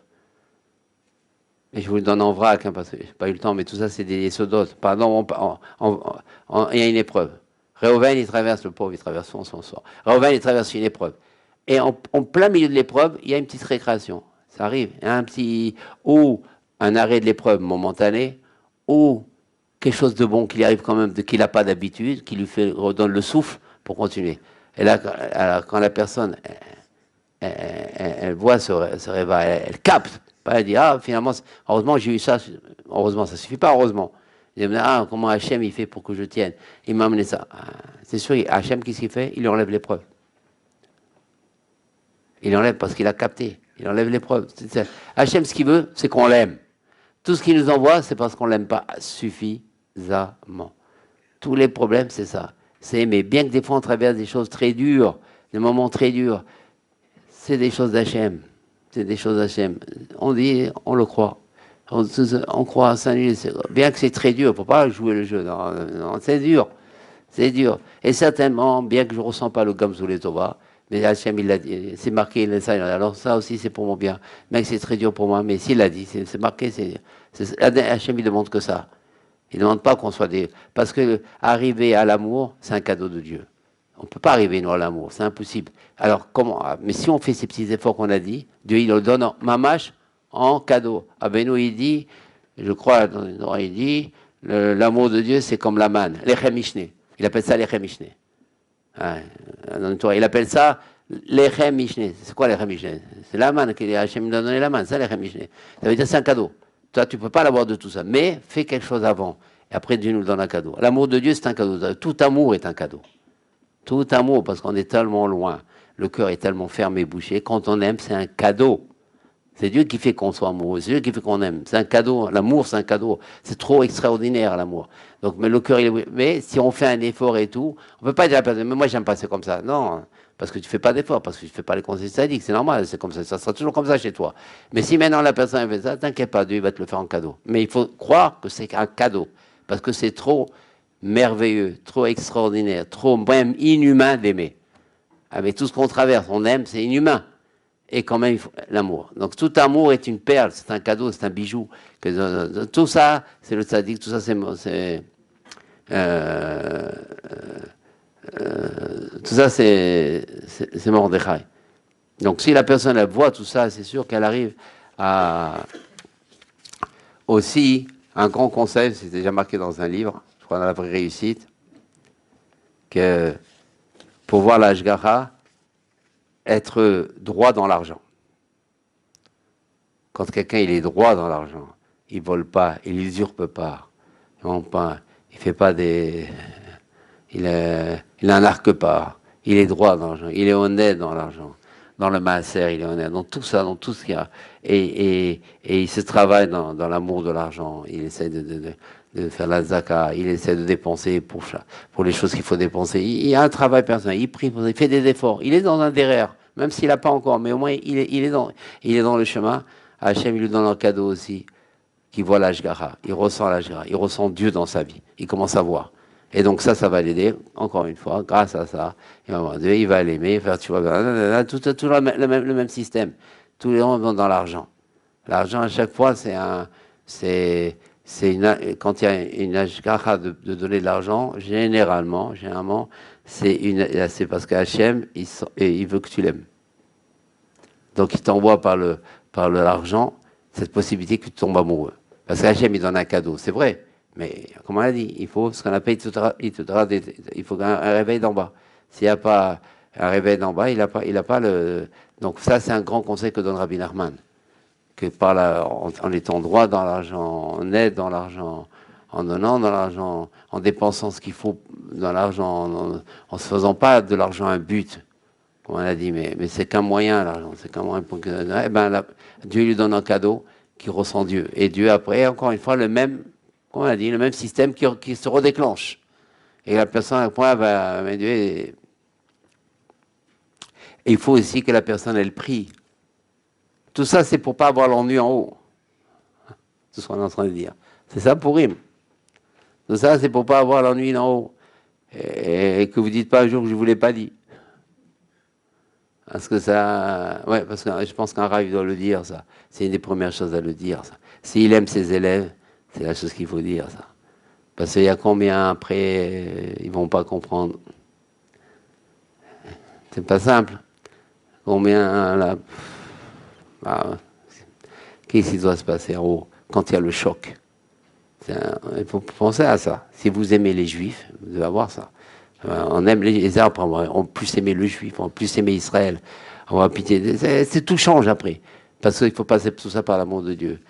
Et je vous le donne en vrac, parce que j'ai pas eu le temps, mais tout ça, c'est des sodotes. Pardon, il y a une épreuve. Réoven, il traverse, le pauvre, il traverse son sort. Réoven, il traverse une épreuve. Et en plein milieu de l'épreuve, il y a une petite récréation. Ça arrive. Il y a un petit... Ou un arrêt de l'épreuve momentané, ou quelque chose de bon qui lui arrive quand même, qu'il n'a pas d'habitude, qui lui redonne le souffle pour continuer. Et là, quand la personne, elle voit ce réveil, elle capte. Elle dit, finalement, heureusement j'ai eu ça. Heureusement, ça ne suffit pas, heureusement. Il dit, comment Hachem il fait pour que je tienne? Il m'a amené ça. C'est sûr, Hachem, qu'est-ce qu'il fait? Il lui enlève l'épreuve. Il enlève parce qu'il a capté. Il enlève l'épreuve. Hachem, ce qu'il veut, c'est qu'on l'aime. Tout ce qu'il nous envoie, c'est parce qu'on ne l'aime pas suffisamment. Tous les problèmes, c'est ça. C'est aimer. Bien que des fois, on traverse des choses très dures, des moments très durs, c'est des choses d'Hachem. C'est des choses d'Hachem. On dit, on le croit. On croit à Saint-Louis. Bien que c'est très dur, il ne faut pas jouer le jeu. Non, c'est dur. C'est dur. Et certainement, bien que je ne ressens pas le Gamzou les Tova, mais Hachem, il l'a dit, c'est marqué, alors ça aussi, c'est pour mon bien. Même que c'est très dur pour moi, mais s'il l'a dit, c'est marqué, Hachem, il ne demande que ça. Il ne demande pas qu'on soit des... Parce que arriver à l'amour, c'est un cadeau de Dieu. On ne peut pas arriver, nous, à l'amour, c'est impossible. Alors, comment? Mais si on fait ces petits efforts qu'on a dit, Dieu, il le donne en mamache, en cadeau. Nous, il dit, je crois, il dit, l'amour de Dieu, c'est comme la manne, l'Echem Mishné. Il appelle ça l'Echem Mishné. Il appelle ça l'Echem Mishné. C'est quoi l'Echem Mishné? C'est la manne, Hachem nous a donné la manne, ça l'Echem Mishné. Ça veut dire c'est un cadeau. Toi, tu ne peux pas l'avoir de tout ça, mais fais quelque chose avant. Et après, Dieu nous donne un cadeau. L'amour de Dieu, c'est un cadeau. Tout amour est un cadeau. Tout amour, parce qu'on est tellement loin. Le cœur est tellement fermé, bouché. Quand on aime, c'est un cadeau. C'est Dieu qui fait qu'on soit amoureux. C'est Dieu qui fait qu'on aime. C'est un cadeau. L'amour, c'est un cadeau. C'est trop extraordinaire, l'amour. Donc, mais le cœur, mais si on fait un effort et tout, on peut pas dire à la personne, mais moi, j'aime pas, c'est comme ça. Non. Parce que tu fais pas d'effort, parce que tu fais pas les conseils sadiques, c'est normal, c'est comme ça sera toujours comme ça chez toi. Mais si maintenant la personne fait ça, t'inquiète pas, Dieu va te le faire en cadeau. Mais il faut croire que c'est un cadeau, parce que c'est trop merveilleux, trop extraordinaire, trop même inhumain d'aimer. Avec tout ce qu'on traverse, on aime, c'est inhumain. Et quand même, il faut l'amour. Donc tout amour est une perle, c'est un cadeau, c'est un bijou. Tout ça, c'est le tzaddik, tout ça, tout ça, c'est Mordechai. Donc, si la personne elle voit tout ça, c'est sûr qu'elle arrive à aussi un grand conseil, c'est déjà marqué dans un livre, je crois dans la vraie réussite, que pour voir la Hashgacha, être droit dans l'argent. Quand quelqu'un il est droit dans l'argent, il vole pas, il usurpe pas, il fait pas des... Il n'arque pas. Il est droit dans l'argent. Il est honnête dans l'argent. dans le maaser, il est honnête, dans tout ça, dans tout ce qu'il y a. Et il se travaille dans l'amour de l'argent. Il essaie de faire la zaka, il essaie de dépenser pour les choses qu'il faut dépenser. Il a un travail personnel, il prie, il fait des efforts. Il est dans un derrière, même s'il n'a pas encore, mais au moins il est dans le chemin. Hachem, il lui donne un cadeau aussi, qui voit l'Ashgara, il ressent l'Ashgara, il ressent Dieu dans sa vie, il commence à voir. Et donc ça va l'aider, encore une fois, grâce à ça, il va l'aimer, faire, tu vois, tout le même système. Tous les gens vont dans l'argent. L'argent, à chaque fois, quand il y a une ashgacha de donner de l'argent, généralement, c'est parce qu'Hachem, il veut que tu l'aimes. Donc il t'envoie par l'argent cette possibilité que tu tombes amoureux. Parce qu'Hachem, il donne un cadeau, c'est vrai. Mais comme on l'a dit, il faut ce qu'on appelle, il faut un réveil d'en bas. S'il n'y a pas un réveil d'en bas, il a pas le. Donc ça, c'est un grand conseil que donne Rabbi Nachman. Que en étant droit dans l'argent, en aide dans l'argent, en donnant dans l'argent, en dépensant ce qu'il faut dans l'argent, en se faisant pas de l'argent un but, comme on a dit, mais c'est qu'un moyen, l'argent, c'est qu'un moyen pour que. Eh ben, Dieu lui donne un cadeau qui ressent Dieu. Et Dieu, après, encore une fois, le même, comme on a dit, le même système qui se redéclenche. Et la personne, après, mais Dieu. Et il faut aussi que la personne, elle prie. Tout ça, c'est pour pas avoir l'ennui en haut. C'est ce qu'on est en train de dire. C'est ça pour rime. Tout ça, c'est pour pas avoir l'ennui en haut. Et que vous dites pas un jour que je vous l'ai pas dit. Parce que ça... Ouais, parce que je pense qu'un rave doit le dire, ça. C'est une des premières choses à le dire, ça. S'il aime ses élèves, c'est la chose qu'il faut dire, ça. Parce qu'il y a combien après, ils vont pas comprendre. C'est pas simple. Combien, là... qu'est-ce qui doit se passer en haut quand il y a le choc? Il faut penser à ça. Si vous aimez les Juifs, vous devez avoir ça. On aime les arbres, on va plus aimer le Juif, on va plus aimer Israël, on va pitié. Tout change après. Parce qu'il faut passer tout ça par l'amour de Dieu.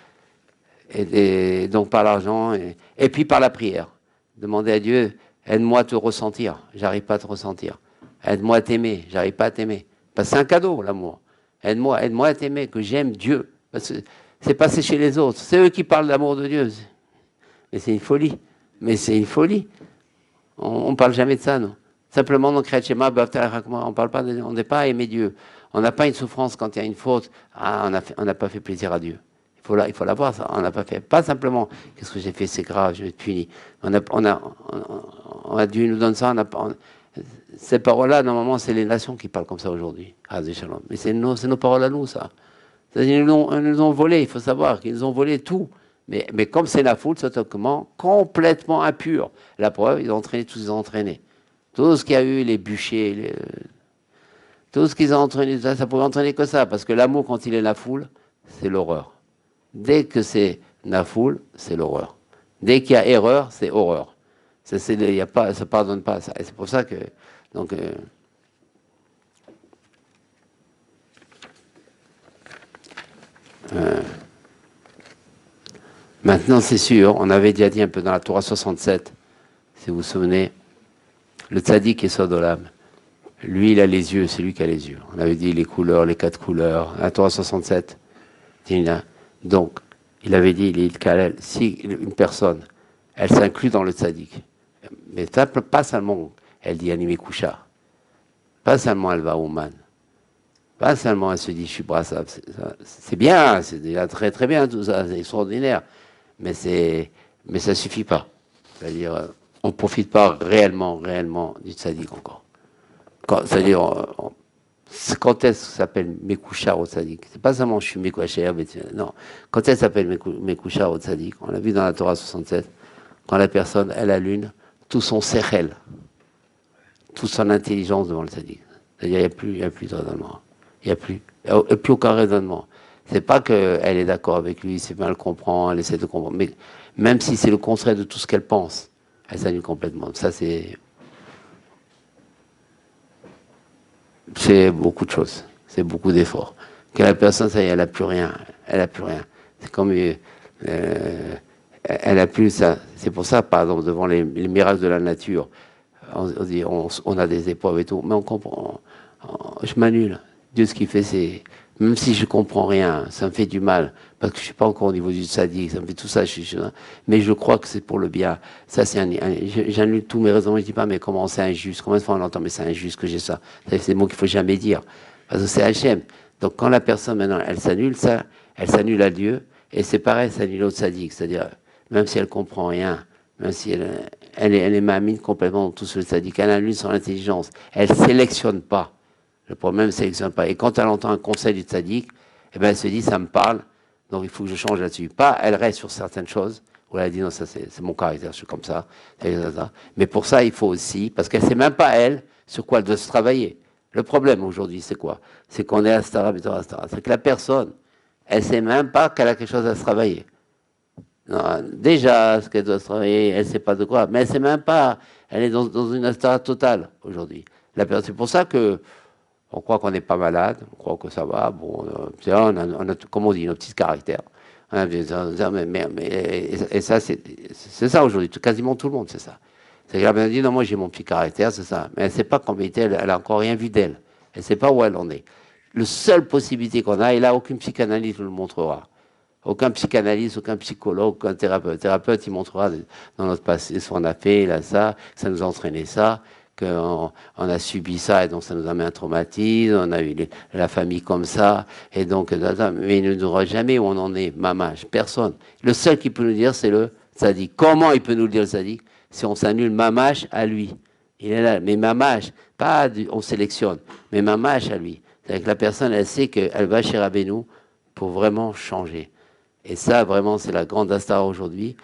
Et donc par l'argent, et puis par la prière. Demander à Dieu, aide-moi à te ressentir, j'arrive pas à te ressentir. Aide-moi à t'aimer, j'arrive pas à t'aimer. Parce que c'est un cadeau, l'amour. Aide-moi à t'aimer, que j'aime Dieu. Parce que c'est passé chez les autres. C'est eux qui parlent de l'amour de Dieu. Mais c'est une folie. Mais c'est une folie. On ne parle jamais de ça, non. Simplement, dans Kriyat Shema, on parle pas, on n'est pas à aimer Dieu. On n'a pas une souffrance quand il y a une faute. Ah, on n'a pas fait plaisir à Dieu. Il faut l'avoir, ça. On n'a pas fait. Pas simplement, qu'est-ce que j'ai fait, c'est grave, je vais être puni. Dieu nous donne ça, ces paroles-là, normalement, c'est les nations qui parlent comme ça aujourd'hui. Mais c'est nos paroles à nous, ça. Ils nous ont volé, il faut savoir qu'ils nous ont volé tout. Mais comme c'est la foule, c'est complètement impur. La preuve, ils ont entraîné tous, ils ont entraîné. Tout ce qu'il y a eu, les bûchers, tout ce qu'ils ont entraîné, ça pouvait entraîner que ça. Parce que l'amour, quand il est la foule, c'est l'horreur. Dès que c'est la foule, c'est l'horreur. Dès qu'il y a erreur, c'est horreur. Ça ne pardonne pas ça. Et c'est pour ça que... Donc, maintenant, c'est sûr, on avait déjà dit un peu dans la Torah 67, si vous vous souvenez, le tzaddik est Sodolam. Lui, il a les yeux, c'est lui qui a les yeux. On avait dit les couleurs, les 4 couleurs, la Torah 67. Donc, il avait dit, si une personne, elle s'inclut dans le tzaddik, mais ça, pas seulement, elle dit animé Koucha, pas seulement elle va au man, pas seulement elle se dit je suis brassable, c'est bien, c'est déjà très très bien tout ça, c'est extraordinaire, mais ça suffit pas. C'est-à-dire, on profite pas réellement du tzaddik encore. C'est-à-dire, quand est-ce que ça s'appelle Mekouchar au tzaddik? C'est pas seulement je suis Mekouchar, non. Quand est-ce que ça s'appelle Mekouchar au tzaddik? On l'a vu dans la Torah 67, quand la personne, elle allume tout son sechel, toute son intelligence devant le tzaddik. C'est-à-dire, il n'y a plus de raisonnement. Il n'y a plus aucun raisonnement. C'est pas qu'elle est d'accord avec lui, c'est bien, elle comprend, elle essaie de comprendre. Mais même si c'est le contraire de tout ce qu'elle pense, elle s'annule complètement. Ça, c'est beaucoup de choses. C'est beaucoup d'efforts. Que la personne, ça y est, elle n'a plus rien. Elle n'a plus rien. C'est comme... elle n'a plus ça. C'est pour ça, par exemple, devant les miracles de la nature, on a des épreuves et tout, mais on comprend. Je m'annule. Dieu, ce qu'il fait, c'est, même si je comprends rien, ça me fait du mal, parce que je suis pas encore au niveau du sadique, ça me fait tout ça, mais je crois que c'est pour le bien. Ça, c'est j'annule tous mes raisons, je dis pas, mais comment c'est injuste, combien de fois on entend, mais c'est injuste que j'ai ça. C'est des mots qu'il faut jamais dire, parce que c'est Hachem. Donc quand la personne, maintenant, elle s'annule, ça, elle s'annule à Dieu, et c'est pareil, ça annule au sadique, c'est-à-dire, même si elle comprend rien, même si elle est mamine complètement dans tout ce sadique, elle annule son intelligence, elle sélectionne pas. Le problème, c'est que pas. Et quand elle entend un conseil du tzaddik, eh ben, elle se dit, ça me parle, donc il faut que je change là-dessus. Pas, elle reste sur certaines choses, où elle dit, non, ça c'est mon caractère, je suis comme ça, ça. Mais pour ça, il faut aussi, parce qu'elle ne sait même pas, elle, sur quoi elle doit se travailler. Le problème aujourd'hui, c'est quoi? C'est qu'on est à Astara, c'est que la personne, elle ne sait même pas qu'elle a quelque chose à se travailler. Non, déjà, ce qu'elle doit se travailler, elle ne sait pas de quoi, mais elle ne sait même pas, elle est dans une Astara totale aujourd'hui. C'est pour ça que on croit qu'on n'est pas malade, on croit que ça va. Bon, on a, comme on dit, nos petits caractères. Et ça, c'est ça aujourd'hui. Quasiment tout le monde, c'est ça. C'est qu'elle a dit, non, moi j'ai mon petit caractère, c'est ça. Mais elle ne sait pas qu'en vérité, elle n'a encore rien vu d'elle. Elle ne sait pas où elle en est. La seule possibilité qu'on a, et là, aucune psychanalyse nous le montrera. Aucun psychanalyste, aucun psychologue, aucun thérapeute. Le thérapeute, il montrera dans notre passé ce qu'on a fait, là, ça nous a entraîné ça, qu'on a subi ça, et donc ça nous a mis un traumatisme, on a eu la famille comme ça, et donc, mais il ne nous dira jamais où on en est, mamage, personne. Le seul qui peut nous dire, c'est le tzaddik. Comment il peut nous le dire, le tzaddik? Si on s'annule mamage à lui. Il est là, mais mamage, pas on sélectionne, mais mamage à lui. C'est-à-dire que la personne, elle sait qu'elle va chez Rabbeinu pour vraiment changer. Et ça, vraiment, c'est la grande astara aujourd'hui.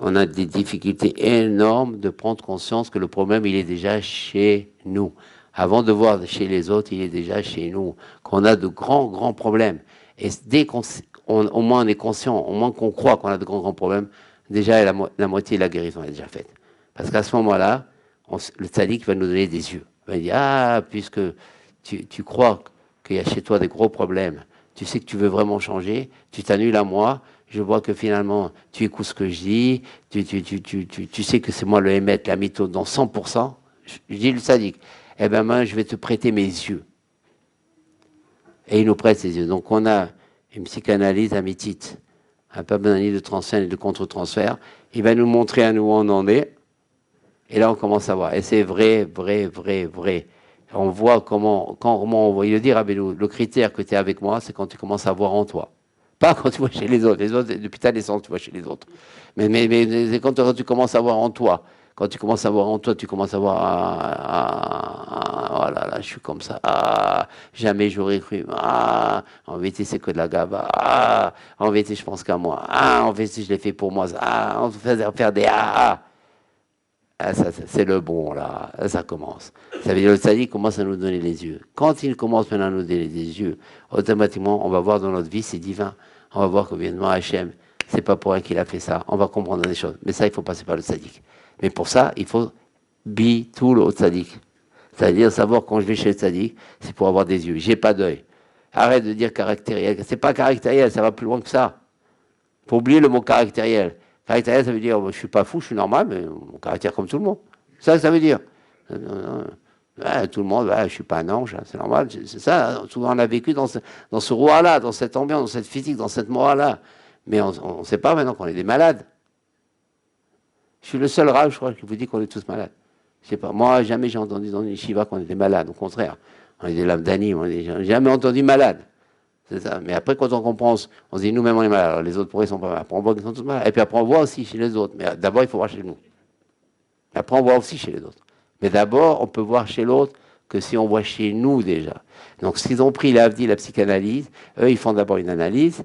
On a des difficultés énormes de prendre conscience que le problème, il est déjà chez nous. Avant de voir chez les autres, il est déjà chez nous. Qu'on a de grands, grands problèmes. Et dès au moins on est conscient, au moins qu'on croit qu'on a de grands, grands problèmes, déjà la moitié de la guérison est déjà faite. Parce qu'à ce moment-là, le tzaddik va nous donner des yeux. Il va dire, ah, puisque tu crois qu'il y a chez toi des gros problèmes, tu sais que tu veux vraiment changer, tu t'annules à moi, je vois que finalement, tu écoutes ce que je dis, tu sais que c'est moi le émettre, la mytho dans 100%, je dis le sadique, eh ben moi, je vais te prêter mes yeux. Et il nous prête ses yeux. Donc on a une psychanalyse amétite, pas besoin ni de transfert ni de contre-transfert, il va nous montrer à nous où on en est, et là on commence à voir. Et c'est vrai, vrai, vrai, vrai. On voit comment on voit. Il le dit, le critère que tu es avec moi, c'est quand tu commences à voir en toi. Pas quand tu vois chez les autres. Les autres, depuis ta naissance, tu vois chez les autres. Mais c'est quand tu commences à voir en toi. Quand tu commences à voir en toi, tu commences à voir, oh là là, je suis comme ça. Ah, jamais j'aurais cru. Ah, en vérité, c'est que de la gaba. Ah, en vérité, je pense qu'à moi. Ah, en vérité, je l'ai fait pour moi. Ah, on fait faire des ah, ça, c'est le bon, là. Ça commence. Ça veut dire que le tzaddik commence à nous donner les yeux. Quand il commence maintenant à nous donner les yeux, automatiquement, on va voir dans notre vie, c'est divin. On va voir que, évidemment, Hachem, c'est pas pour rien qu'il a fait ça. On va comprendre des choses. Mais ça, il faut passer par le tzaddik. Mais pour ça, il faut tout le tzaddik. C'est-à-dire savoir quand je vais chez le tzaddik, c'est pour avoir des yeux. J'ai pas d'œil. Arrête de dire caractériel. C'est pas caractériel, ça va plus loin que ça. Faut oublier le mot caractériel. Caractériel, ça veut dire, je suis pas fou, je suis normal, mais mon caractère comme tout le monde. C'est ça que ça veut dire. Ouais, tout le monde, ouais, je suis pas un ange, hein, c'est normal. C'est ça, souvent on a vécu dans ce roi-là, dans cette ambiance, dans cette physique, dans cette morale-là. Mais on ne sait pas maintenant qu'on est des malades. Je suis le seul rave, je crois, qui vous dit qu'on est tous malades. Je sais pas. Moi, jamais j'ai entendu dans une yeshiva qu'on était malades. Au contraire, on est des lamdani, on n'est jamais entendu malade. C'est ça. Mais après, quand on comprend, on se dit nous-mêmes on est malades. Alors, les autres, pour eux, ils sont pas malades. Après, on voit qu'ils sont tous malades. Et puis après, on voit aussi chez les autres. Mais d'abord, il faut voir chez nous. Après, on voit aussi chez les autres. Mais d'abord, on peut voir chez l'autre que si on voit chez nous déjà. Donc, s'ils ont pris l'AVDI, la psychanalyse, eux, ils font d'abord une analyse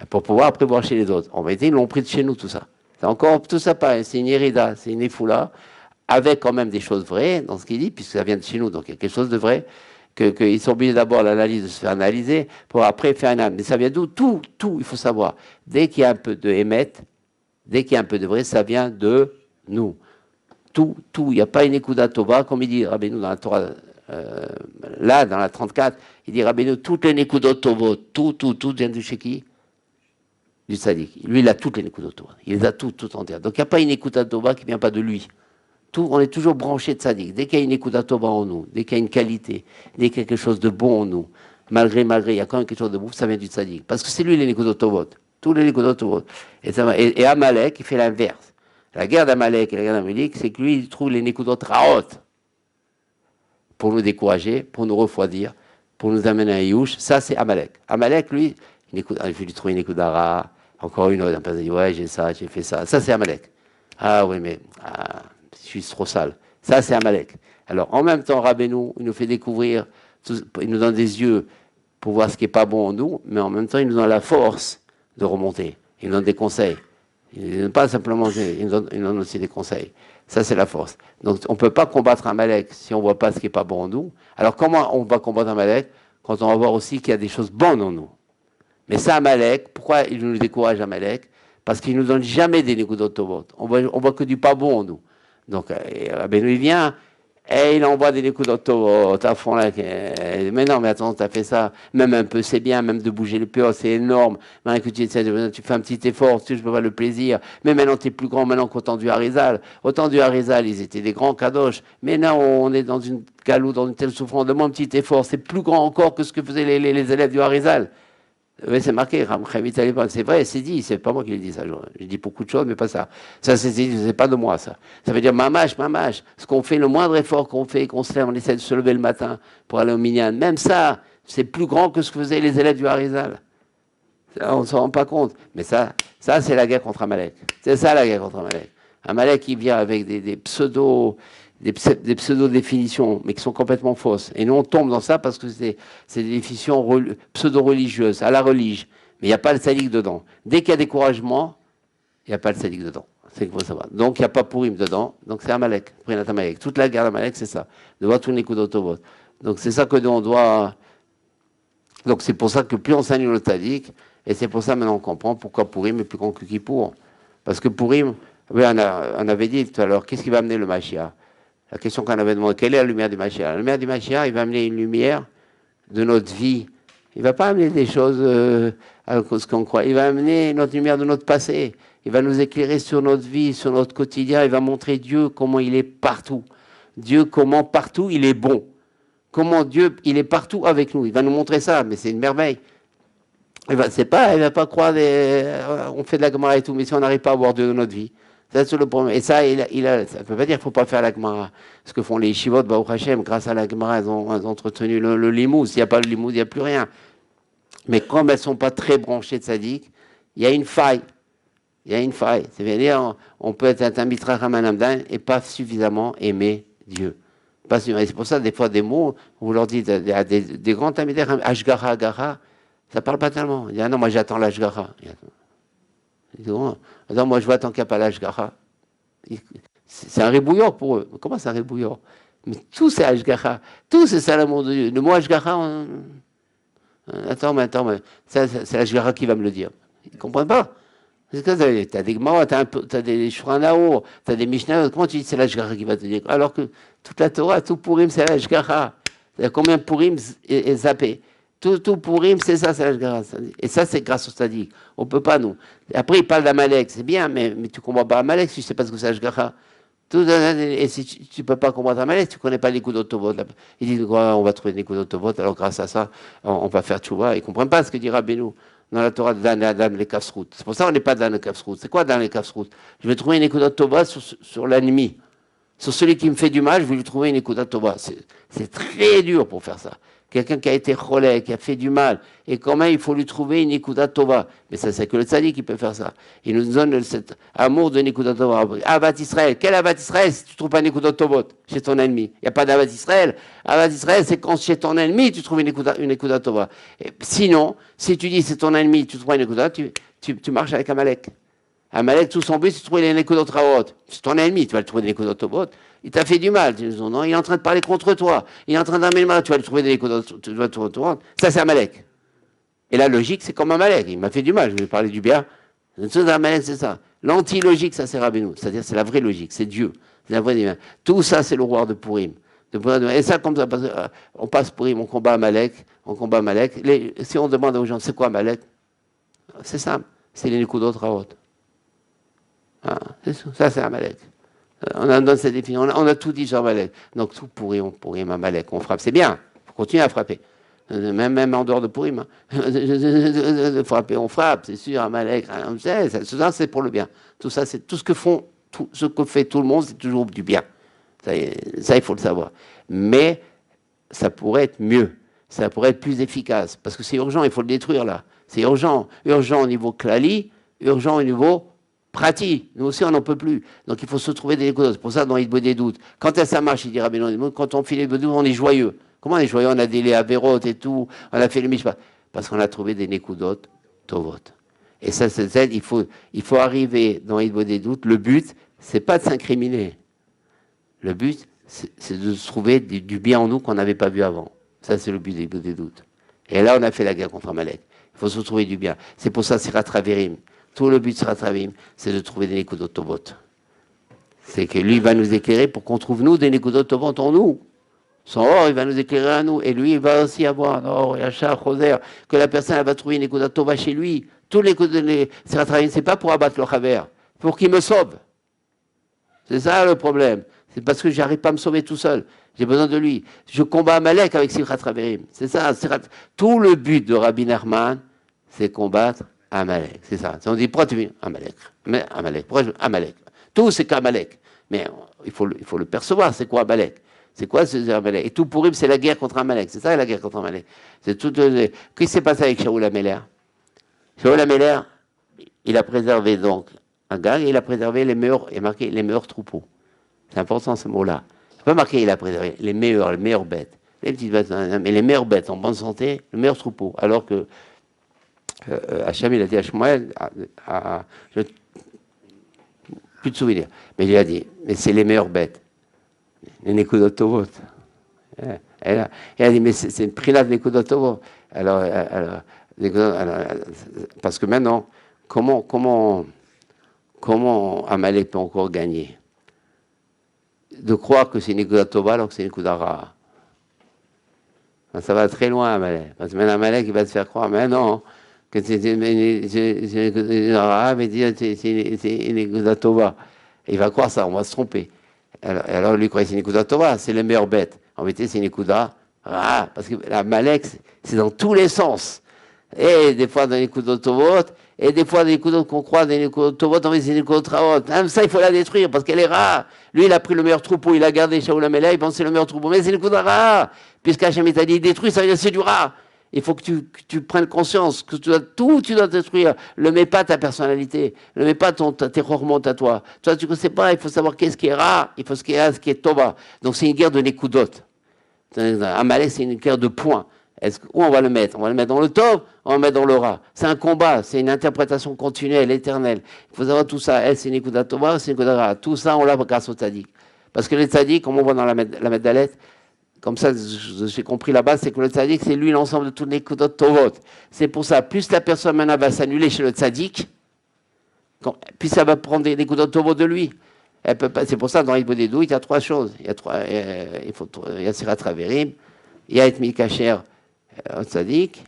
pour pouvoir après voir chez les autres. En vérité, ils l'ont pris de chez nous, tout ça. C'est encore tout ça pareil. C'est une irida, c'est une éfoula, avec quand même des choses vraies dans ce qu'il dit, puisque ça vient de chez nous. Donc, il y a quelque chose de vrai. Qu'ils sont obligés d'abord l'analyse de se faire analyser pour après faire une âme. Mais ça vient d'où? Tout, il faut savoir. Dès qu'il y a un peu de émettre, dès qu'il y a un peu de vrai, ça vient de nous. Tout. Il n'y a pas une écouda tova, comme il dit Rabbeinu dans la Torah, là, dans la 34, il dit Rabbeinu, toutes les nékoudot tovot, tout vient de chez qui? Du tzaddik. Lui, il a toutes les nékoudot tova. Il les a toutes entières. Donc, il n'y a pas une écouda tova qui ne vient pas de lui. On est toujours branché de tzaddik. Dès qu'il y a une écoute tova en nous, dès qu'il y a une qualité, dès qu'il y a quelque chose de bon en nous, malgré, il y a quand même quelque chose de bouffe, ça vient du tzaddik. Parce que c'est lui les Nekoudot Tovot. Tous les Nekoudot Tovot. Et Amalek, il fait l'inverse. La guerre d'Amalek et la guerre d'Amalek, c'est que lui, il trouve les Nekoudot Raot pour nous décourager, pour nous refroidir, pour nous amener à Youch. Ça, c'est Amalek. Amalek, lui, il fait lui trouver une Nekoudara, encore une autre. Il dit, ouais, j'ai ça, j'ai fait ça. Ça, c'est Amalek. Ah oui, mais je suis trop sale. Ça, c'est Amalek. Alors, en même temps, Rabbeinu, il nous fait découvrir, il nous donne des yeux pour voir ce qui n'est pas bon en nous, mais en même temps, il nous donne la force de remonter. Il nous donne des conseils. Il ne donne pas simplement, il nous donne aussi des conseils. Ça, c'est la force. Donc, on ne peut pas combattre Amalek si on ne voit pas ce qui n'est pas bon en nous. Alors, comment on va combattre Amalek quand on va voir aussi qu'il y a des choses bonnes en nous? Mais ça, Amalek, pourquoi il nous décourage, Amalek? Parce qu'il ne nous donne jamais des Nekoudot Tovot. On voit que du pas bon en nous. Donc, Rabbeinu, il vient, et il envoie des Nekoudot Tovot à fond là. Mais non, mais attends, tu as fait ça. Même un peu, c'est bien. Même de bouger le PO, c'est énorme. Maintenant que tu fais un petit effort, tu peux pas le plaisir. Mais maintenant, tu es plus grand maintenant qu'au temps du Harizal. Au temps du Harizal, ils étaient des grands kadosh. Mais là, on est dans une galoute, dans une telle souffrance. Demande un petit effort. C'est plus grand encore que ce que faisaient les élèves du Harizal. Oui, c'est marqué, c'est vrai, c'est dit, c'est pas moi qui l'ai dit ça. Je dis beaucoup de choses, mais pas ça. Ça, c'est pas de moi, ça. Ça veut dire, mamache, ce qu'on fait, le moindre effort qu'on fait, qu'on se lève, on essaie de se lever le matin pour aller au minyan. Même ça, c'est plus grand que ce que faisaient les élèves du Harizal. On ne s'en rend pas compte. Mais ça c'est la guerre contre Amalek. C'est ça, la guerre contre Amalek. Amalek, il vient avec des pseudo-définitions, mais qui sont complètement fausses. Et nous, on tombe dans ça parce que c'est des définitions pseudo-religieuses, à la religion. Mais il n'y a pas le sadique dedans. Dès qu'il y a découragement, il n'y a pas le sadique dedans. C'est qu'il faut savoir. Donc, il n'y a pas Pourim dedans. Donc, c'est Amalek. Amalek. Toute la guerre d'Amalek, c'est ça. De voir tous les coups d'autobot. Donc, c'est ça que nous, on doit... Donc, c'est pour ça que plus on s'aligne le sadique, et c'est pour ça maintenant on comprend pourquoi Pourim est plus grand que Kippour. Parce que Pourim, oui, on avait dit tout à l'heure, qu'est-ce qui va amener le Mashiach? La question qu'on avait demandé, quelle est la lumière du Mashiach? La lumière du Mashiach, il va amener une lumière de notre vie. Il ne va pas amener des choses à cause qu'on croit. Il va amener notre lumière de notre passé. Il va nous éclairer sur notre vie, sur notre quotidien. Il va montrer Dieu comment il est partout. Dieu comment partout il est bon. Comment Dieu il est partout avec nous. Il va nous montrer ça, mais c'est une merveille. Il va pas croire on fait de la Gemara et tout, mais si on n'arrive pas à voir Dieu dans notre vie, c'est le problème. Et ça, ça ne peut pas dire qu'il ne faut pas faire la Gemara. Ce que font les Shivot, Baruch Hashem, grâce à la Gemara, elles ont entretenu le limou. S'il n'y a pas le limou, il n'y a plus rien. Mais comme elles ne sont pas très branchées de sadique, il y a une faille. Il y a une faille. C'est-à-dire, on peut être un mitra ramanamdan et pas suffisamment aimer Dieu. Et c'est pour ça, des fois, des mots, on vous leur dit, des grands tamidères, Ashgara, Agara, ça ne parle pas tellement. Il dit, ah non, moi j'attends l'Ashgara. Il dit, oh, attends, moi je vois tant qu'il n'y a pas l'Ashgara. C'est un rébouilleur pour eux. Comment c'est un rébouilleur? Mais tout c'est Ashgara. Tout c'est ça l'amour de Dieu. Le mot Ashgara, attends, mais c'est l'Ashgara qui va me le dire. Ils ne comprennent pas. Parce que tu as des Gemara, tu as des Shouranao, tu as des Mishnah. Comment tu dis c'est l'Ashgara qui va te dire? Alors que toute la Torah, tout Purim, c'est l'Ashgara. Combien Purim est zappé? Tout Purim, c'est ça, c'est l'Ashgara. Et ça, c'est grâce au Sadiq. On ne peut pas, nous. Et après, il parle d'Amalek, c'est bien, mais tu ne comprends pas Amalek si tu ne sais pas ce que c'est l'Ashgara. Et si tu ne peux pas comprendre Amalek, tu ne connais pas les coups d'autovot. Il dit, on va trouver des coups d'autovot, alors grâce à ça, on va faire tchouva. Ils ne comprennent pas ce que dit Rabbeinu dans la Torah Dan les Kafsrout. C'est pour ça qu'on n'est pas Dan les Kafsrout. C'est quoi Dan les Kafsrout? Je vais trouver une écoute d'autovot sur l'ennemi. Sur celui qui me fait du mal, je vais lui trouver une écoute Tova. C'est très dur pour faire ça. Quelqu'un qui a été cholé, qui a fait du mal, et quand même il faut lui trouver une écoute Tova. Mais ça, c'est que le tzaddik qui peut faire ça. Il nous donne cet amour de Nikudat Tova. Avat Israël. Quel Avat Israël si tu ne trouves pas une Nikudat Tovot chez ton ennemi? Il n'y a pas d'Avat Israël. Avat Israël, c'est quand chez ton ennemi tu trouves une Nikudat Tova. Sinon, si tu dis c'est ton ennemi, tu trouves une Nikudat, tu marches avec Amalek. Amalek, tout son but, c'est de trouver les Nekodot Raot. C'est ton ennemi, tu vas le trouver des Nekodot Tobot. Il t'a fait du mal. Non, il est en train de parler contre toi. Il est en train d'amener le mal. Tu vas le trouver des Nekodot Raot. Ça, c'est Amalek. Et la logique, c'est comme Amalek. Il m'a fait du mal. Je vais parler du bien. Amalek, c'est ça. L'anti-logique, ça, c'est Rabbeinu. C'est-à-dire, c'est la vraie logique. C'est Dieu. C'est la vraie divine. Tout ça, c'est le roi de Purim. Et ça, comme ça, on passe Purim, on combat Amalek. Si on demande aux gens, c'est quoi Amalek? C'est ça. C'est les Nekodot Raot. Ah, ça, c'est Amalek. On a donné cette définition. On a tout dit sur Amalek. Donc, tout pourri, on pourrit Amalek. On frappe. C'est bien. Il faut continuer à frapper. Même en dehors de Purim. Hein. Frapper, on frappe, c'est sûr, Amalek, ça c'est pour le bien. Tout ça, c'est tout ce que font, tout ce que fait tout le monde, c'est toujours du bien. Ça, il faut le savoir. Mais ça pourrait être mieux, ça pourrait être plus efficace, parce que c'est urgent, il faut le détruire là. C'est urgent, urgent au niveau klali, urgent au niveau pratique. Nous aussi, on n'en peut plus. Donc il faut se trouver des écoutes. C'est pour ça, dans Hitbo des doutes, quand ça marche, il dira, mais non, quand on fait les doutes, on est joyeux. Comment on est joyeux? On a des avérotes et tout, on a fait le mishpat. Parce qu'on a trouvé des nekudot tovot. Et ça, il faut arriver dans Hitbo des doutes. Le but, c'est pas de s'incriminer. Le but, c'est de se trouver du bien en nous qu'on n'avait pas vu avant. Ça, c'est le but des doutes. Et là, on a fait la guerre contre Amalek. Il faut se trouver du bien. C'est pour ça, c'est Ratraverim. Tout le but de Ratraverim, c'est de trouver des Nekudot Tovot. C'est que lui, il va nous éclairer pour qu'on trouve, nous, des Nekudot Tovot en nous. Son or, il va nous éclairer à nous. Et lui, il va aussi avoir un or et un chat, Roser, que la personne, elle va trouver une Nekudot Tova chez lui. Tous les c'est Ratraverim, c'est pas pour abattre le Chaver, pour qu'il me sauve. C'est ça le problème. C'est parce que j'arrive pas à me sauver tout seul. J'ai besoin de lui. Je combats Amalek avec Simchat Raverim. C'est ça. Tout le but de Rabbi Nachman, c'est combattre Amalek. C'est ça. On dit, pourquoi tu viens Amalek. Mais Amalek. Pourquoi Amalek. Tout, c'est qu'Amalek. Mais il faut le percevoir. C'est quoi Amalek? C'est quoi ce Amalek? Et tout pour lui, c'est la guerre contre Amalek. C'est ça la guerre contre Amalek. C'est tout. Qu'est-ce qui s'est passé avec Shaul HaMelech? Shaul HaMelech, il a préservé donc un gang et il a préservé les meilleurs, il a marqué les meilleurs troupeaux. C'est important ce mot-là. Il n'a pas marqué il a préservé les meilleures bêtes. Les petites bêtes, mais les meilleures bêtes en bonne santé, le meilleur troupeau. Alors que Hachem, il a dit à Shmuel, je plus de souvenirs, mais il lui a dit, mais c'est les meilleures bêtes. Les Nekudot Tovot. Il a dit, mais c'est une prina de Nekudot Tovot. Alors, parce que maintenant, comment Amalek peut encore gagner? De croire que c'est une Nekuda Tova alors que c'est une Nekuda Ra. Ça va très loin, Amalek. Parce que même Amalek, il va se faire croire, mais non, que c'est une Nekuda Ra, mais c'est une Nekuda Tova. Il va croire ça, on va se tromper. Alors lui, croit que c'est une Nekuda Tova, c'est les meilleures bêtes. En vérité, c'est une Nekuda Ra. Parce que Amalek, c'est dans tous les sens. Et des fois dans les coups d'autovot, et des fois des coups d'autres qu'on croit, des coups d'autovot, on met des coups d'autovot. Même ça, il faut la détruire parce qu'elle est rare. Lui, il a pris le meilleur troupeau, il a gardé Shaul HaMelech, il pense que c'est le meilleur troupeau, mais c'est le coup de rare. Puisqu'Hachem t'a dit détruit, ça veut dire c'est du rare. Il faut que tu prennes conscience que tu dois détruire. Ne mets pas ta personnalité, ne mets pas tes hormones à toi. Toi, tu ne sais pas, il faut savoir qu'est-ce qui est rare, il faut ce qui est tova. Donc c'est une guerre de nekudot. Amalek, c'est une guerre de points. Où on va le mettre? On va le mettre dans le Tov, on va le mettre dans le Ra. C'est un combat, c'est une interprétation continuelle, éternelle. Il faut savoir tout ça. C'est une Nekuda Tova, c'est une Nekuda Ra. Tout ça, on l'a grâce au Tzadik. Parce que le Tzadik, comme on voit dans la Medalet, comme ça, j'ai compris là-bas, c'est que le Tzadik, c'est lui l'ensemble de toutes les Nekudot Tovot. C'est pour ça, plus la personne maintenant va s'annuler chez le Tzadik, plus ça va prendre des Nekudot Tovot de lui. C'est pour ça, dans Hitbo des doutes, il y a trois choses. Il y a Sirat Raverim, il y a Etmi Kacher, Tzadik,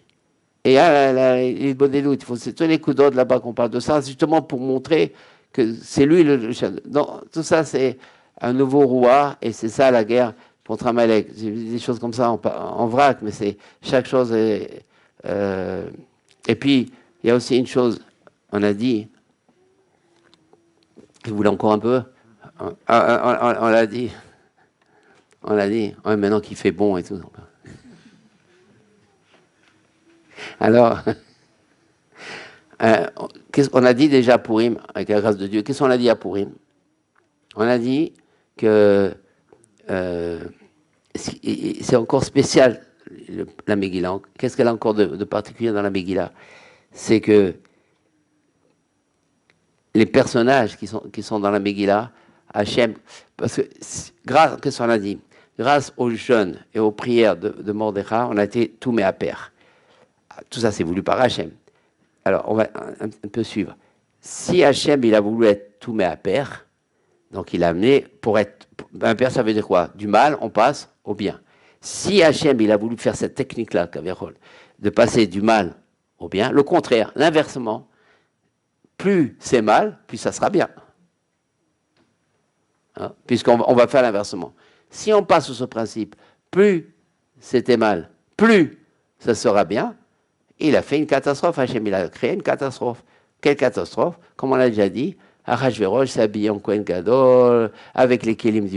et il y a les bonnes doutes. C'est tous les coups d'ordre là-bas qu'on parle de ça, justement pour montrer que c'est lui le non, tout ça, c'est un nouveau roi, et c'est ça la guerre contre Amalek. J'ai vu des choses comme ça en vrac, mais c'est chaque chose est. Et puis, il y a aussi une chose, on a dit, vous voulez encore un peu? On l'a dit. On l'a dit. Ouais, maintenant qu'il fait bon et tout. Alors, qu'est-ce qu'on a dit déjà à Purim, avec la grâce de Dieu? Qu'est-ce qu'on a dit à Purim? On a dit que c'est encore spécial, la Megillah. Qu'est-ce qu'elle a encore de particulier dans la Megillah? C'est que les personnages qui sont dans la Megillah, Hachem, parce que qu'est-ce qu'on a dit? Grâce aux jeûnes et aux prières de Mordechai, on a été tout mis à pair. Tout ça, c'est voulu par Hachem. Alors, on va un peu suivre. Si Hachem, il a voulu être tout mis à pair, donc il a amené pour être... Un pair, ça veut dire quoi? Du mal, on passe au bien. Si Hachem, il a voulu faire cette technique-là, de passer du mal au bien, le contraire, l'inversement, plus c'est mal, plus ça sera bien. Hein? Puisqu'on va faire l'inversement. Si on passe sur ce principe, plus c'était mal, plus ça sera bien. Il a fait une catastrophe, Hachem, il a créé une catastrophe. Quelle catastrophe? Comme on l'a déjà dit, Achashverosh s'est habillé en Kohen Gadol, avec les kélim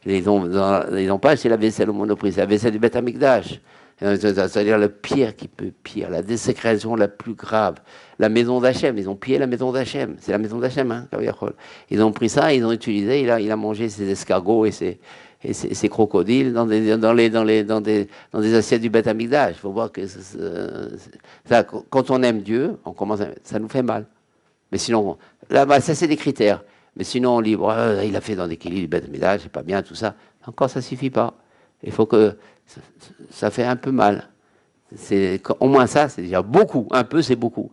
les ompages, c'est la vaisselle au Monoprix, c'est la vaisselle du Beth Amikdash. C'est-à-dire le pire qui peut pire, la désécration la plus grave. La maison d'Hachem, ils ont pillé la maison d'Hachem. C'est la maison d'Hachem, hein, ils ont pris ça, ils ont utilisé, il a mangé ses escargots et ses crocodiles dans des assiettes du Beth Amikdash. Il faut voir que ça, quand on aime Dieu, on commence ça nous fait mal. Mais sinon, là, bah, ça c'est des critères. Mais sinon, on dit, il a fait dans des kilis du Beth Amikdash, c'est pas bien, tout ça. Encore, ça suffit pas. Il faut que ça fait un peu mal. Au moins ça, c'est déjà beaucoup. Un peu, c'est beaucoup.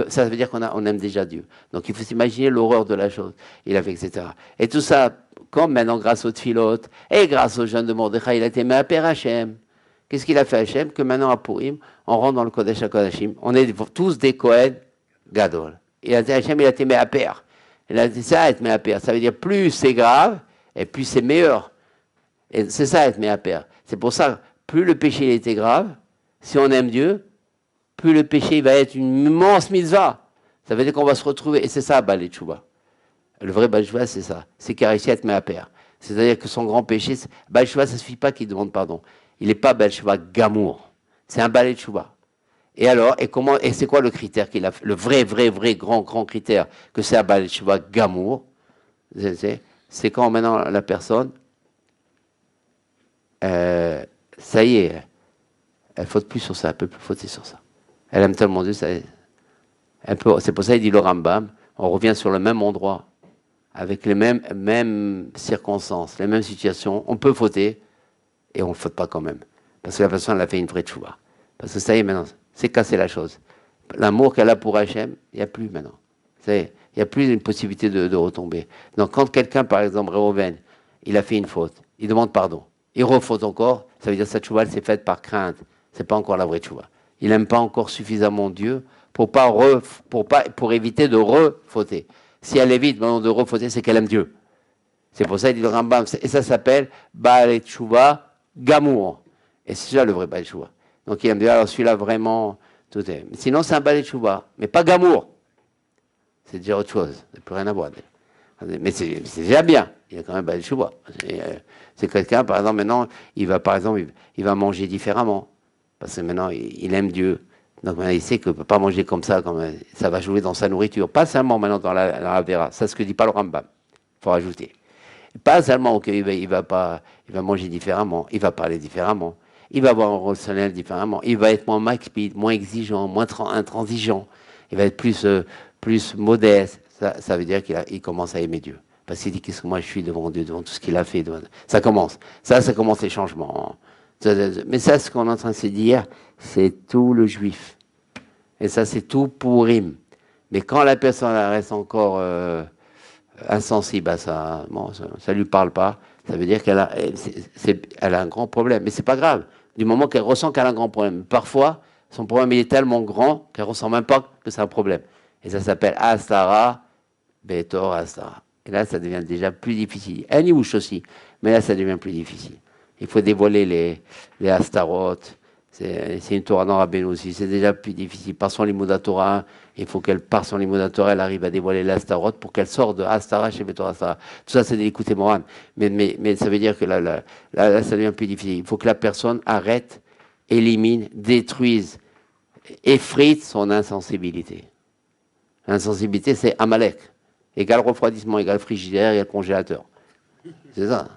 Ça veut dire on aime déjà Dieu. Donc il faut s'imaginer l'horreur de la chose. Il a fait, etc. Et tout ça, comme maintenant, grâce aux Tfilotes et grâce aux jeunes de Mordechai, il a été mis à Père Hachem. Qu'est-ce qu'il a fait Hachem? Que maintenant, à Purim, on rentre dans le Kodesh HaKodashim. On est tous des Kohen Gadol. Et Hachem, il a été mis à Père. Il a dit ça, être mis à Père. Ça veut dire plus c'est grave, et plus c'est meilleur. Et c'est ça, être mis à Père. C'est pour ça, plus le péché il était grave, si on aime Dieu, plus le péché il va être une immense mitzvah. Ça veut dire qu'on va se retrouver, et c'est ça, Balei Tshuva. Le vrai Balei Tshuva, c'est ça. C'est qu'il a réussi à être mis à Père. C'est-à-dire que son grand péché, Balei Tshuva, ça ne suffit pas qu'il demande pardon. Il n'est pas Balei Tshuva Gamour. C'est un Balei Tshuva. Et alors, et c'est quoi le critère qu'il a fait? Le vrai, grand critère que c'est un Balei Tshuva Gamour, c'est quand maintenant la personne, ça y est, elle ne faute plus sur ça, elle ne peut plus fauter sur ça. Elle aime tellement Dieu, c'est pour ça qu'il dit le Rambam, on revient sur le même endroit, avec les mêmes circonstances, les mêmes situations, on peut fauter, et on ne faute pas quand même. Parce que la personne, elle a fait une vraie tchouva. Parce que ça y est, maintenant, c'est cassé la chose. L'amour qu'elle a pour Hachem, il n'y a plus maintenant. Il n'y a plus une possibilité de retomber. Donc quand quelqu'un, par exemple, Réhouven, il a fait une faute, il demande pardon, il refaute encore, ça veut dire que sa tchouva, elle s'est faite par crainte. C'est pas encore la vraie tchouva. Il n'aime pas encore suffisamment Dieu pour éviter de refauter. Si elle évite maintenant de refauter, c'est qu'elle aime Dieu. C'est pour ça qu'il dit le Rambam, et ça s'appelle Balei Tshuva Gamour. Et c'est ça le vrai Balei Tshuva. Donc il aime Dieu, alors celui-là vraiment, tout est. Mais sinon c'est un Balei Tshuva, mais pas Gamour. C'est déjà autre chose, ça n'a plus rien à voir. Mais c'est déjà bien, il y a quand même Balei Tshuva. C'est quelqu'un, par exemple, maintenant, il va manger différemment. Parce que maintenant, il aime Dieu. Donc maintenant, il sait qu'il ne peut pas manger comme ça va jouer dans sa nourriture. Pas seulement maintenant dans la Vera. C'est ce que dit pas le Rambam. Il faut rajouter. Pas seulement qu'il va manger différemment, il va parler différemment, il va avoir un relationnel différemment, il va être moins macpide, moins exigeant, moins intransigeant, il va être plus modeste. Ça veut dire qu'il commence à aimer Dieu. Parce qu'il dit qu'est-ce que moi je suis devant Dieu, devant tout ce qu'il a fait. Ça commence les changements. Mais ça, ce qu'on est en train de se dire, c'est tout le juif. Et ça, c'est tout Purim. Mais quand la personne reste encore insensible à ça, bon, ça lui parle pas, ça veut dire qu'elle a un grand problème. Mais c'est pas grave, du moment qu'elle ressent qu'elle a un grand problème. Parfois, son problème il est tellement grand qu'elle ressent même pas que c'est un problème. Et ça s'appelle Astara, Betor Astara. Et là, ça devient déjà plus difficile. Aniouche aussi, mais là, ça devient plus difficile. Il faut dévoiler les Astarot. C'est une Torah dans Rabbeinu aussi. C'est déjà plus difficile. Par son Limouda Torah, il faut qu'elle, par son Limouda Torah, elle arrive à dévoiler les Astarot pour qu'elle sorte de Astara chez Betor Astara. Tout ça, c'est d'écouter Moran. Mais ça veut dire que là, ça devient plus difficile. Il faut que la personne arrête, élimine, détruise, effrite son insensibilité. L'insensibilité, c'est Amalek. Égal refroidissement, égal frigidaire, égal congélateur. C'est ça,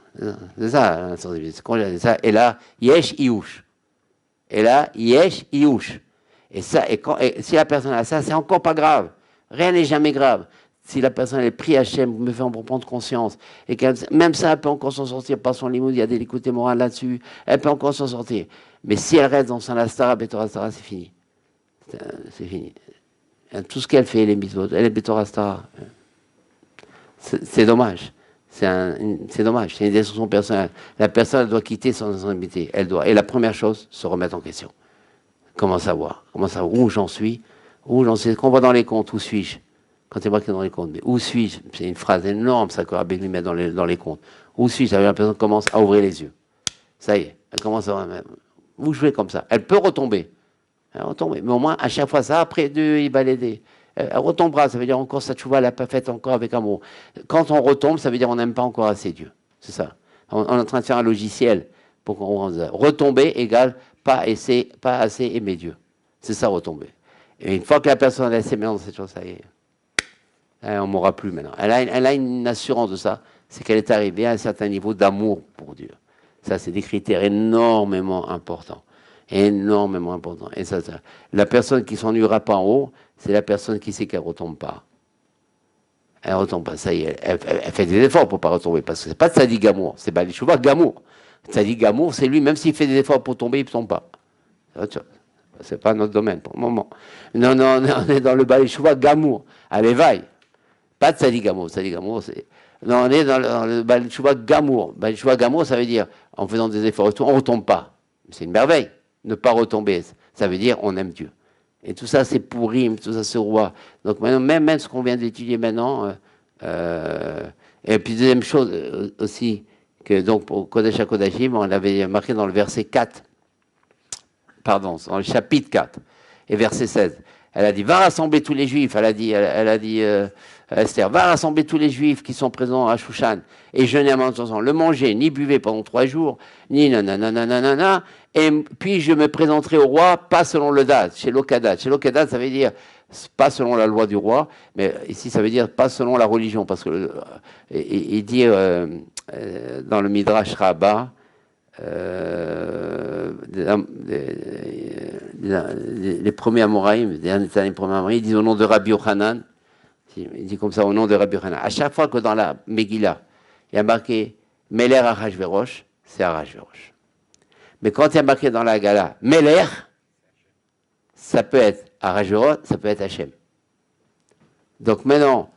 l'insensibilité. C'est ça. Et là, yesh iouche. Et là, yesh iouche. Et si la personne a ça, c'est encore pas grave. Rien n'est jamais grave. Si la personne est pris Hachem, me fait en prendre conscience, et même ça, elle peut encore s'en sortir par son limoud, il y a des écoutes morales là-dessus, elle peut encore s'en sortir. Mais si elle reste dans son astara, Betor Astara, c'est fini. C'est fini. Tout ce qu'elle fait, elle est mitzvot, elle est Betor Astara. C'est dommage. C'est dommage. C'est une destruction personnelle. La personne elle doit quitter son insensibilité. Elle doit. Et la première chose, se remettre en question. Comment savoir où j'en suis? Où j'en suis? Quand on va dans les comptes, où suis-je? Quand c'est marqué dans les comptes. Mais où suis-je? C'est une phrase énorme, ça, que Rabbi lui met dans les comptes. Où suis-je? La personne commence à ouvrir les yeux. Ça y est. Elle commence à... Vous jouez comme ça. Elle peut retomber. Elle retombe. Mais au moins, à chaque fois, ça, après Dieu, il va l'aider. Elle retombera, ça veut dire encore sa tchouva, elle n'a pas faite encore avec amour. Quand on retombe, ça veut dire qu'on n'aime pas encore assez Dieu. C'est ça. On est en train de faire un logiciel pour qu'on retomber égale pas assez aimer Dieu. C'est ça, retomber. Et une fois que la personne a s'aimé dans cette chose, ça y est. On ne m'aura plus maintenant. Elle a une assurance de ça, c'est qu'elle est arrivée à un certain niveau d'amour pour Dieu. Ça, c'est des critères énormément importants. Énormément importants. Et ça, la personne qui ne s'ennuiera pas en haut, c'est la personne qui sait qu'elle ne retombe pas. Elle ne retombe pas. Ça y est, elle fait des efforts pour ne pas retomber. Parce que ce n'est pas Tzadik Gamour, c'est Baal Teshuva Gamour. Tzadik Gamour, c'est lui, même s'il fait des efforts pour tomber, il ne tombe pas. C'est autre chose. Ce n'est pas notre domaine pour le moment. Non, on est dans le Baal Teshuva Gamour, à l'éveil. Pas de Tzadik Gamour. Tzadik Gamour, c'est. Non, on est dans le Baal Teshuva Gamour. Baal Teshuva Gamour, ça veut dire, en faisant des efforts, on ne retombe pas. C'est une merveille. Ne pas retomber, ça veut dire on aime Dieu. Et tout ça, c'est Pourim, tout ça, c'est roi. Donc maintenant, même ce qu'on vient d'étudier maintenant, et puis deuxième chose aussi, que donc pour Kodesh HaKodashim, on l'avait marqué dans le verset 4, pardon, dans le chapitre 4, et verset 16. Elle a dit, va rassembler tous les Juifs, elle a dit Esther, va rassembler tous les Juifs qui sont présents à Shushan, et jeûner à ensemble, le manger, ni buvez pendant 3 jours, ni nanana, et puis je me présenterai au roi, pas selon le date, chez l'Okadat. Chez l'Okadat, ça veut dire pas selon la loi du roi, mais ici ça veut dire pas selon la religion, parce que il dit dans le Midrash Rabbah, les premiers Amoraïm, les premiers Amoraïm, ils disent au nom de Rabbi Yochanan, il dit comme ça au nom de Rabbi Yochanan. À chaque fois que dans la Megillah, il y a marqué Meler Arashverosh, c'est Arashverosh. Mais quand il y a marqué dans la Gala Meler, ça peut être Arashverosh, ça peut être Hachem. Donc maintenant,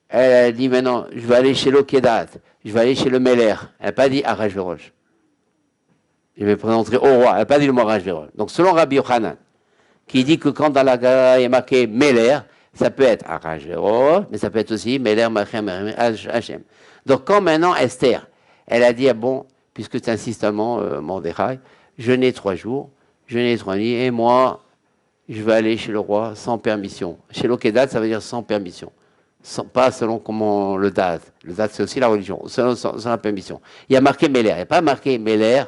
elle a dit maintenant, je vais aller chez l'Okedat, je vais aller chez le Meler. Elle n'a pas dit Arashverosh. Je me présenterai au roi. Elle n'a pas dit le mot Arashverosh. Donc selon Rabbi Yochanan, qui dit que quand dans la Gala il y a marqué Meler, ça peut être Arashverosh, mais ça peut être aussi Meler, Hachem. Donc quand maintenant Esther, elle a dit, ah bon, puisque tu insistes tellement, Mordechai, jeûner 3 jours, jeûner 3 nuits, et moi, je vais aller chez le roi sans permission. Chez l'Okedat, ça veut dire sans permission. Pas selon comment le date. Le date, c'est aussi la religion, sans la permission. Il y a marqué Meler, il n'y a pas marqué Meler,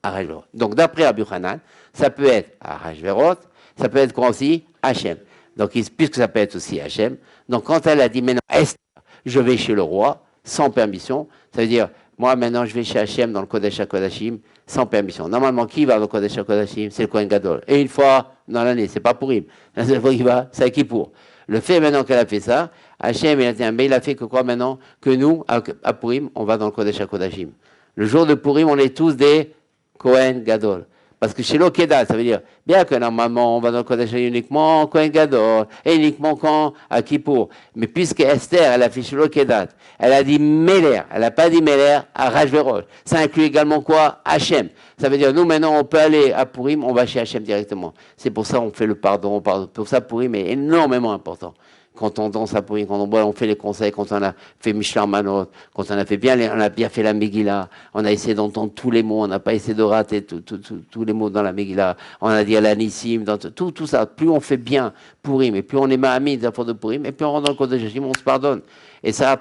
Arashverosh. Donc d'après Rabbi Yochanan, ça peut être Arashverosh, ça peut être quoi aussi Hachem. Donc puisque ça peut être aussi Hachem, donc quand elle a dit maintenant Esther, je vais chez le roi sans permission, ça veut dire moi maintenant je vais chez Hachem dans le Kodesh HaKodashim sans permission. Normalement qui va dans le Kodesh HaKodashim, c'est le Kohen Gadol. Et une fois dans l'année, c'est pas pour Purim. La seule fois qu'il va, c'est à Kippour. Le fait maintenant qu'elle a fait ça, Hachem il a fait que quoi maintenant? Que nous, à Purim, on va dans le Kodesh HaKodashim. Le jour de Purim, on est tous des Kohen Gadol. Parce que chez l'Okedat, ça veut dire, bien que normalement, on va dans le Kodesh uniquement Kohen Gadol, et uniquement quand à Kippour. Mais puisque Esther, elle a fait chez l'Okedat, elle a dit Meler, elle n'a pas dit Meler à Arashverosh. Ça inclut également quoi? Hachem. Ça veut dire, nous maintenant, on peut aller à Purim, on va chez Hachem directement. C'est pour ça qu'on fait le pardon. Pour ça, Purim est énormément important. Quand on danse à Purim, quand on boit, on fait les conseils, quand on a fait Mishlar Manot, quand on a fait bien, on a bien fait la Megillah, on a essayé d'entendre tous les mots, on n'a pas essayé de rater tous les mots dans la Megillah, on a dit à l'Anissim, tout ça. Plus on fait bien Purim, et plus on est Mahamid des affaires de Purim, et plus on rentre dans le Kodesh HaKodashim, on se pardonne. Et ça,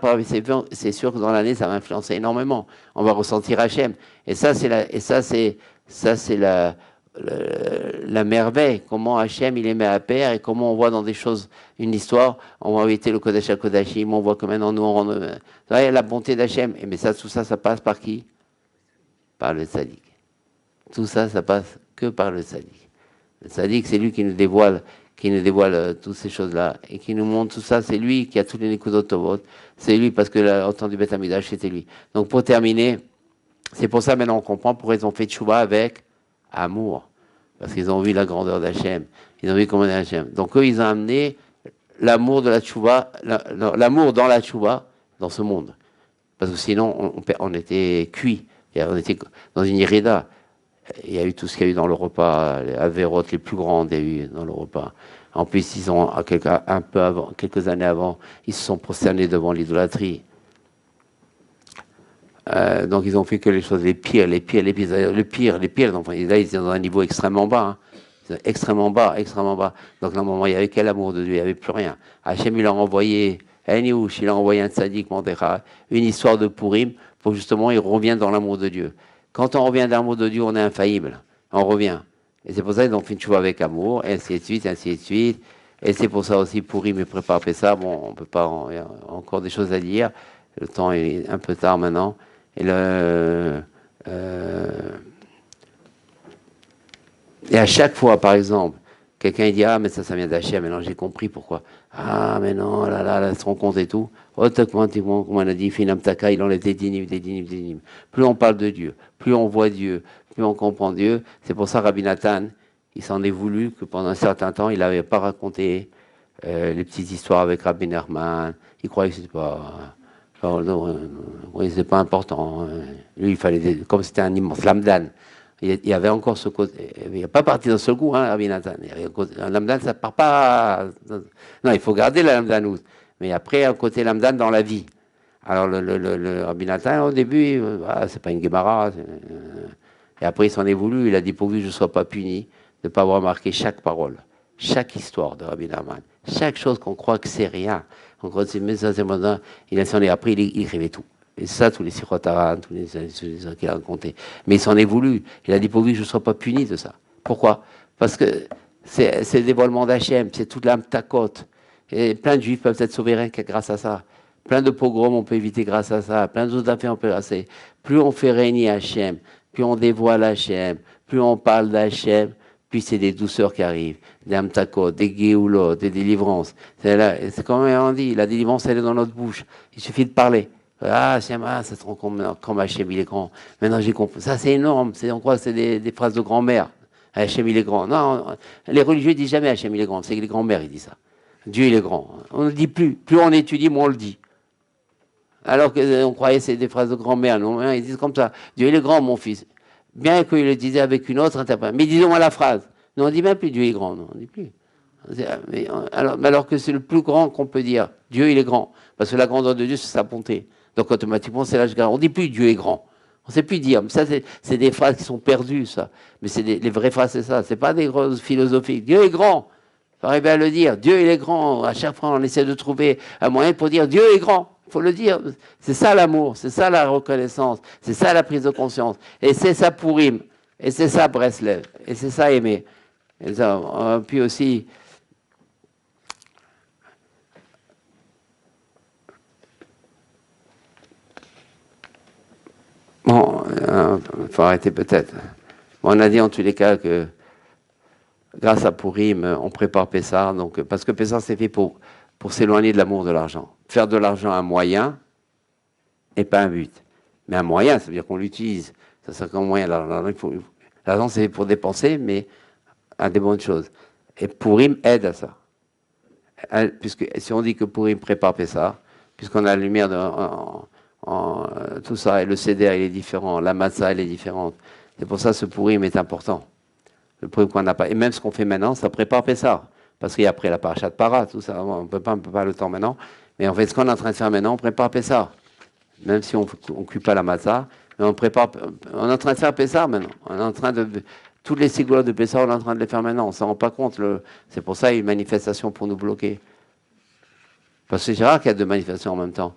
c'est sûr que dans l'année, ça va influencer énormément. On va ressentir Hachem. Et ça, c'est la merveille, comment Hachem il aimait à Père et comment on voit dans des choses, une histoire, on va éviter le Kodesh HaKodashim, on voit que maintenant nous on rend la bonté d'Hachem. Mais ça, tout ça, ça passe par qui? Par le Tzadik. Tout ça, ça passe que par le Tzadik. Le Tzadik, c'est lui qui nous dévoile toutes ces choses-là et qui nous montre tout ça. C'est lui qui a tous les Nikudot Tovot. C'est lui parce que l'autant du Beth Amidash, c'était lui. Donc pour terminer, c'est pour ça maintenant on comprend pourquoi ils ont fait Tchouva avec amour, parce qu'ils ont vu la grandeur d'Hachem, ils ont vu comment est Hachem. Donc eux, ils ont amené l'amour de la tchouva, l'amour dans la tchouva, dans ce monde. Parce que sinon, on était cuit, on était dans une irida. Il y a eu tout ce qu'il y a eu dans le repas, les avérotes les plus grandes, il y a eu dans le repas. En plus, ils ont, un peu avant, quelques années avant, ils se sont prosternés devant l'idolâtrie. Donc ils ont fait que les choses les pires, les pires, les pires, les pires. Donc, là, ils étaient dans un niveau extrêmement bas. Hein. Extrêmement bas, extrêmement bas. Donc là, à un moment, il n'y avait quel amour de Dieu, il n'y avait plus rien. Hachem, il leur a envoyé, Eniouch, il a envoyé un tzaddik, une histoire de Purim, pour justement, il revient dans l'amour de Dieu. Quand on revient dans l'amour de Dieu, on est infaillible. On revient. Et c'est pour ça qu'ils ont fait une chouva avec amour, et ainsi de suite, ainsi de suite. Et c'est pour ça aussi, Purim et prépare ça. Bon, on peut pas, il y a encore des choses à dire. Le temps est un peu tard maintenant. Et, et à chaque fois, par exemple, quelqu'un dit ah mais ça vient d'Hachem, mais non j'ai compris pourquoi. Ah mais non là se rend compte et tout. Automatiquement, comme on a dit, Finamtaka, il enlève des dynimes. Plus on parle de Dieu, plus on voit Dieu, plus on comprend Dieu. C'est pour ça Rabbi Nathan, il s'en est voulu que pendant un certain temps, il n'avait pas raconté les petites histoires avec Rabbi Nachman. Il croyait que c'était pas. Oui, c'est pas important. Lui, il fallait, comme c'était un immense lamdan, il y avait encore ce côté. Il n'est pas parti d'un seul coup, hein, Rabbi Nathan. Un lamdan, ça part pas. Non, il faut garder la lamdanout. Mais après, un côté lamdan dans la vie. Alors, le Rabbi Nathan, au début, c'est pas une Gemara. Et après, il s'en est voulu. Il a dit pourvu que je ne sois pas puni de ne pas avoir marqué chaque parole, chaque histoire de Rabbi Nachman, chaque chose qu'on croit que c'est rien. On croit que c'est mais ça, c'est maintenant. Il a s'en est après, il écrivait tout. Et ça, tous les sirotaran, tous les qu'il a raconté. Mais il s'en est voulu. Il a dit pourvu que je ne sois pas puni de ça. Pourquoi? Parce que c'est le dévoilement d'Hachem, c'est toute l'âme tacote. Et plein de juifs peuvent être sauvés rien que grâce à ça. Plein de pogroms on peut éviter grâce à ça. Plein d'autres affaires on peut grâcer. Plus on fait régner Hachem, plus on dévoile Hachem, plus on parle d'Hachem, puis c'est des douceurs qui arrivent, des amtakot, des géoulots, des délivrances. C'est comme on dit, la délivrance elle est dans notre bouche. Il suffit de parler. Ah, ça se rend compte quand Hachem il est grand. Maintenant j'ai compris. Ça c'est énorme. On croit que c'est des phrases de grand-mère. Hachem il est grand. Non, les religieux disent jamais Hachem il est grand. C'est que les grands-mères ils disent ça. Dieu il est grand. On ne le dit plus. Plus on étudie, moins on le dit. Alors qu'on croyait que c'est des phrases de grand-mère. Non, ils disent comme ça. Dieu il est grand, mon fils. Bien qu'il le disait avec une autre interprétation. Mais disons-moi la phrase. Non, on ne dit même plus Dieu est grand. Non, on ne dit plus. Alors que c'est le plus grand qu'on peut dire. Dieu, il est grand. Parce que la grandeur de Dieu, c'est sa bonté. Donc automatiquement, c'est l'âge grand. On ne dit plus Dieu est grand. On ne sait plus dire. Mais ça, c'est des phrases qui sont perdues, ça. Mais c'est les vraies phrases, c'est ça. Ce n'est pas des grosses philosophiques. Dieu est grand. Il faut arriver à le dire. Dieu, il est grand. À chaque fois, on essaie de trouver un moyen pour dire Dieu est grand. Il faut le dire. C'est ça l'amour, c'est ça la reconnaissance, c'est ça la prise de conscience. Et c'est ça Purim, et c'est ça Breslev, et c'est ça aimer. Et ça, puis aussi, bon, il faut arrêter peut-être. Bon, on a dit en tous les cas que grâce à Purim, on prépare Pessah, donc, parce que Pessah c'est fait pour s'éloigner de l'amour de l'argent. Faire de l'argent un moyen et pas un but. Mais un moyen, ça veut dire qu'on l'utilise. Ça sert comme moyen. L'argent, c'est pour dépenser, mais à des bonnes choses. Et Purim aide à ça. Puisque si on dit que Purim prépare Pessah, puisqu'on a la lumière tout ça, et le Seder, il est différent, la Matzah, elle est différente. C'est pour ça que ce Purim est important. Le Purim qu'on n'a pas. Et même ce qu'on fait maintenant, ça prépare Pessah. Parce qu'il y a après la parachat de Para, tout ça, on ne peut pas le temps maintenant. Mais en fait, ce qu'on est en train de faire maintenant, on prépare Pessah. Même si on ne cuit pas la matzah, mais on prépare. On est en train de faire Pessah maintenant. On est en train de. Toutes les sigoulas de Pessah, on est en train de les faire maintenant. On ne s'en rend pas compte. C'est pour ça qu'il y a une manifestation pour nous bloquer. Parce que c'est rare qu'il y ait deux manifestations en même temps.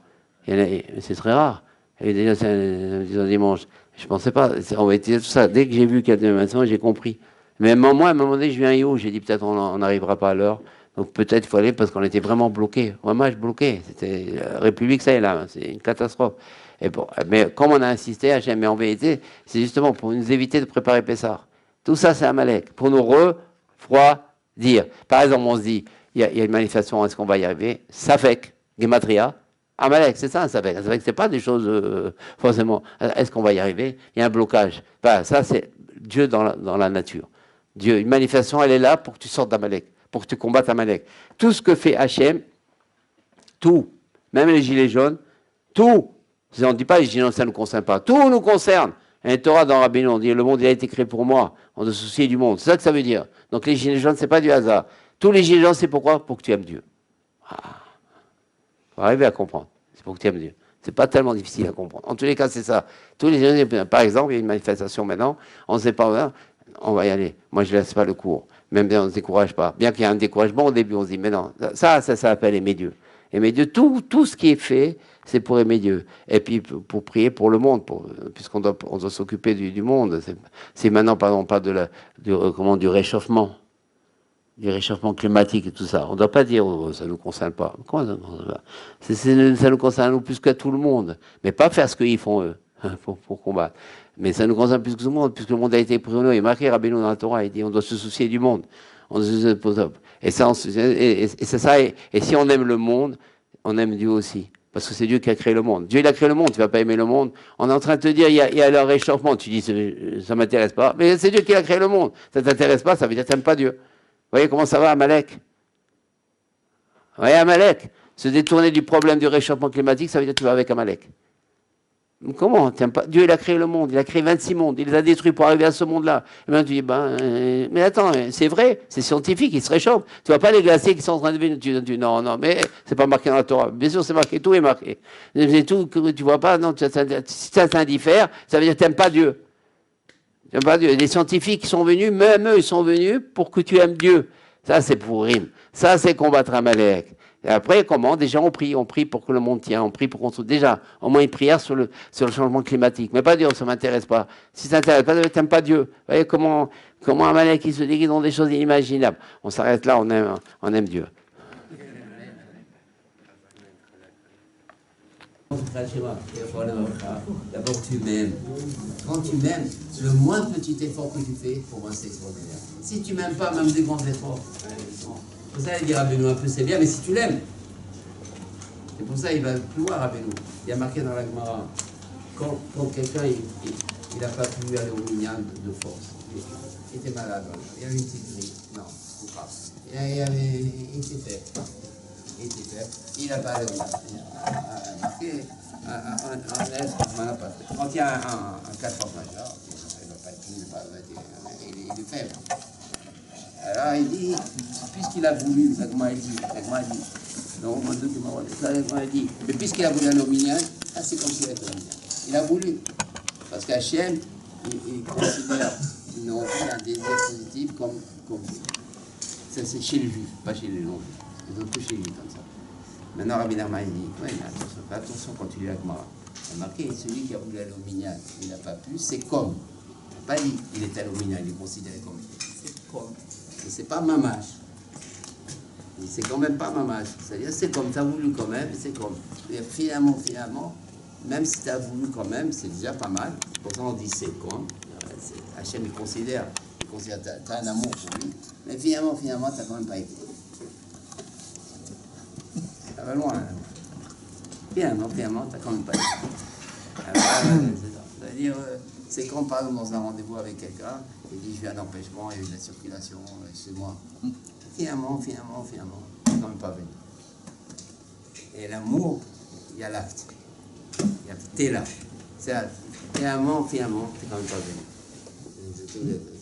C'est très rare. Et déjà, c'est un dimanche. Je ne pensais pas. On va utiliser tout ça. Dès que j'ai vu qu'il y a deux manifestations, j'ai compris. Mais moi, à un moment donné, je viens à Io. J'ai dit peut-être on n'arrivera pas à l'heure. Donc peut-être il faut aller parce qu'on était vraiment bloqués. Vraiment, je bloquais. C'était la République, ça est là. C'est une catastrophe. Et bon, mais comme on a insisté, mais en vérité, c'est justement pour nous éviter de préparer Pessah. Tout ça, c'est Amalek. Pour nous refroidir. Par exemple, on se dit, il y a une manifestation, est-ce qu'on va y arriver? Safek, Gematria, Amalek, c'est ça un Safek. Un Safek, c'est pas des choses forcément. Est-ce qu'on va y arriver? Il y a un blocage. Enfin, ça, c'est Dieu dans la nature. Dieu, une manifestation, elle est là pour que tu sortes d'Amalek, pour que tu combattes Amalek. Tout ce que fait Hachem, tout, même les gilets jaunes, tout, on ne dit pas les gilets jaunes, ça ne nous concerne pas, tout nous concerne. Un Torah dans Rabbeinu, on dit le monde il a été créé pour moi, on doit se soucier du monde. C'est ça que ça veut dire. Donc les gilets jaunes, c'est pas du hasard. Tous les gilets jaunes, c'est pourquoi? Pour que tu aimes Dieu. Il faut arriver à comprendre. C'est pour que tu aimes Dieu. C'est pas tellement difficile à comprendre. En tous les cas, c'est ça. Tous les, par exemple, il y a une manifestation maintenant, on ne sait pas, on va y aller. Moi, je ne laisse pas le cours. Même bien, on ne se décourage pas. Bien qu'il y ait un découragement au début, on se dit, mais non, ça s'appelle aimer Dieu. Aimer Dieu, tout ce qui est fait, c'est pour aimer Dieu. Et puis, pour prier pour le monde, puisqu'on doit, on doit s'occuper du monde. C'est maintenant, pardon, pas du réchauffement. Du réchauffement climatique et tout ça. On ne doit pas dire oh, ça ne nous concerne pas. Comment ça ne nous concerne pas ça nous concerne nous plus qu'à tout le monde. Mais pas faire ce qu'ils font eux pour combattre. Mais ça nous concerne plus que tout le monde, puisque le monde a été pris au nom. Il est marqué Rabbeinu dans la Torah, il dit on doit se soucier du monde. On doit se et ça, c'est ça. Et si on aime le monde, on aime Dieu aussi. Parce que c'est Dieu qui a créé le monde. Dieu, il a créé le monde, tu ne vas pas aimer le monde. On est en train de te dire, il y a le réchauffement. Tu dis, ça ne m'intéresse pas. Mais c'est Dieu qui a créé le monde. Ça ne t'intéresse pas, ça veut dire que tu n'aimes pas Dieu. Vous voyez comment ça va, Amalek? Vous voyez, Amalek, se détourner du problème du réchauffement climatique, ça veut dire que tu vas avec Amalek. Comment? Dieu, il a créé le monde, il a créé 26 mondes, il les a détruits pour arriver à ce monde-là. Et bien tu dis, mais attends, c'est vrai, c'est scientifique, il se réchauffe. Tu vois pas les glaciers qui sont en train de venir. Tu dis, non, mais c'est pas marqué dans la Torah. Bien sûr, c'est marqué, tout est marqué. C'est tout que tu vois pas, non, si ça t'indiffère, ça veut dire que tu n'aimes pas Dieu. Les scientifiques sont venus, même eux, ils sont venus pour que tu aimes Dieu. Ça, c'est pour rime. Ça, c'est combattre Amalek. Et après, comment? Déjà, on prie pour que le monde tienne, on prie pour qu'on trouve. Déjà, au moins une prière sur le changement climatique. Mais pas dire, ça ne m'intéresse pas. Si ça ne t'intéresse pas, tu n'aimes pas Dieu. Vous voyez comment Amalek, il se déguise dans des choses inimaginables. On s'arrête là, on aime Dieu. D'abord, tu m'aimes. Quand tu m'aimes, le moins petit effort que tu fais, pour moi, c'est extraordinaire. Si tu m'aimes pas, même des grands efforts, pour ça, il dit Rabbeinu un peu, c'est bien, mais si tu l'aimes, c'est pour ça il va plus loin, Rabbeinu. Il y a marqué dans la Gemara, quand quelqu'un il n'a pas pu aller au minyan de force, il était malade, il y avait une petite grippe, non, c'est pas. Il était fait. Il n'a pas allé au minyan. Quand il y a un cas de force majeure, il ne va pas être plus, il est faible. Alors il dit, puisqu'il a voulu, l'agma dit, non, l'agma dit, mais puisqu'il a voulu aller au minyan, c'est comme s'il était au minyan. Il a voulu, parce qu'Hachem, il considère qu'ils n'ont pas un désir positif comme ça, c'est chez les juifs, pas chez les non-juifs. Ils ont tout chez les juifs comme ça. Maintenant, Rabbi Nachman dit, ouais, mais attention quand tu lis l'agma. Il a marqué, celui qui a voulu aller au minyan, il n'a pas pu, c'est comme. Il n'a pas dit, il est allé au minyan, il est considéré comme. C'est comme. Et c'est pas mamage. C'est quand même pas mamage. C'est-à-dire, c'est comme, tu as voulu quand même, c'est comme. Et finalement, même si tu as voulu quand même, c'est déjà pas mal. Pour ça, on dit c'est comme. Hachem, il considère tu as un amour pour lui. Mais finalement, tu n'as quand même pas été. Ça va loin. Finalement, tu n'as quand même pas été. C'est-à-dire, c'est comme par exemple dans un rendez-vous avec quelqu'un, il dit je viens d'empêchement, il y a eu de la circulation chez moi. Finalement, tu n'es quand même pas venu. Et l'amour, il y a l'acte. T'es là. Finalement, tu n'es quand même pas venu.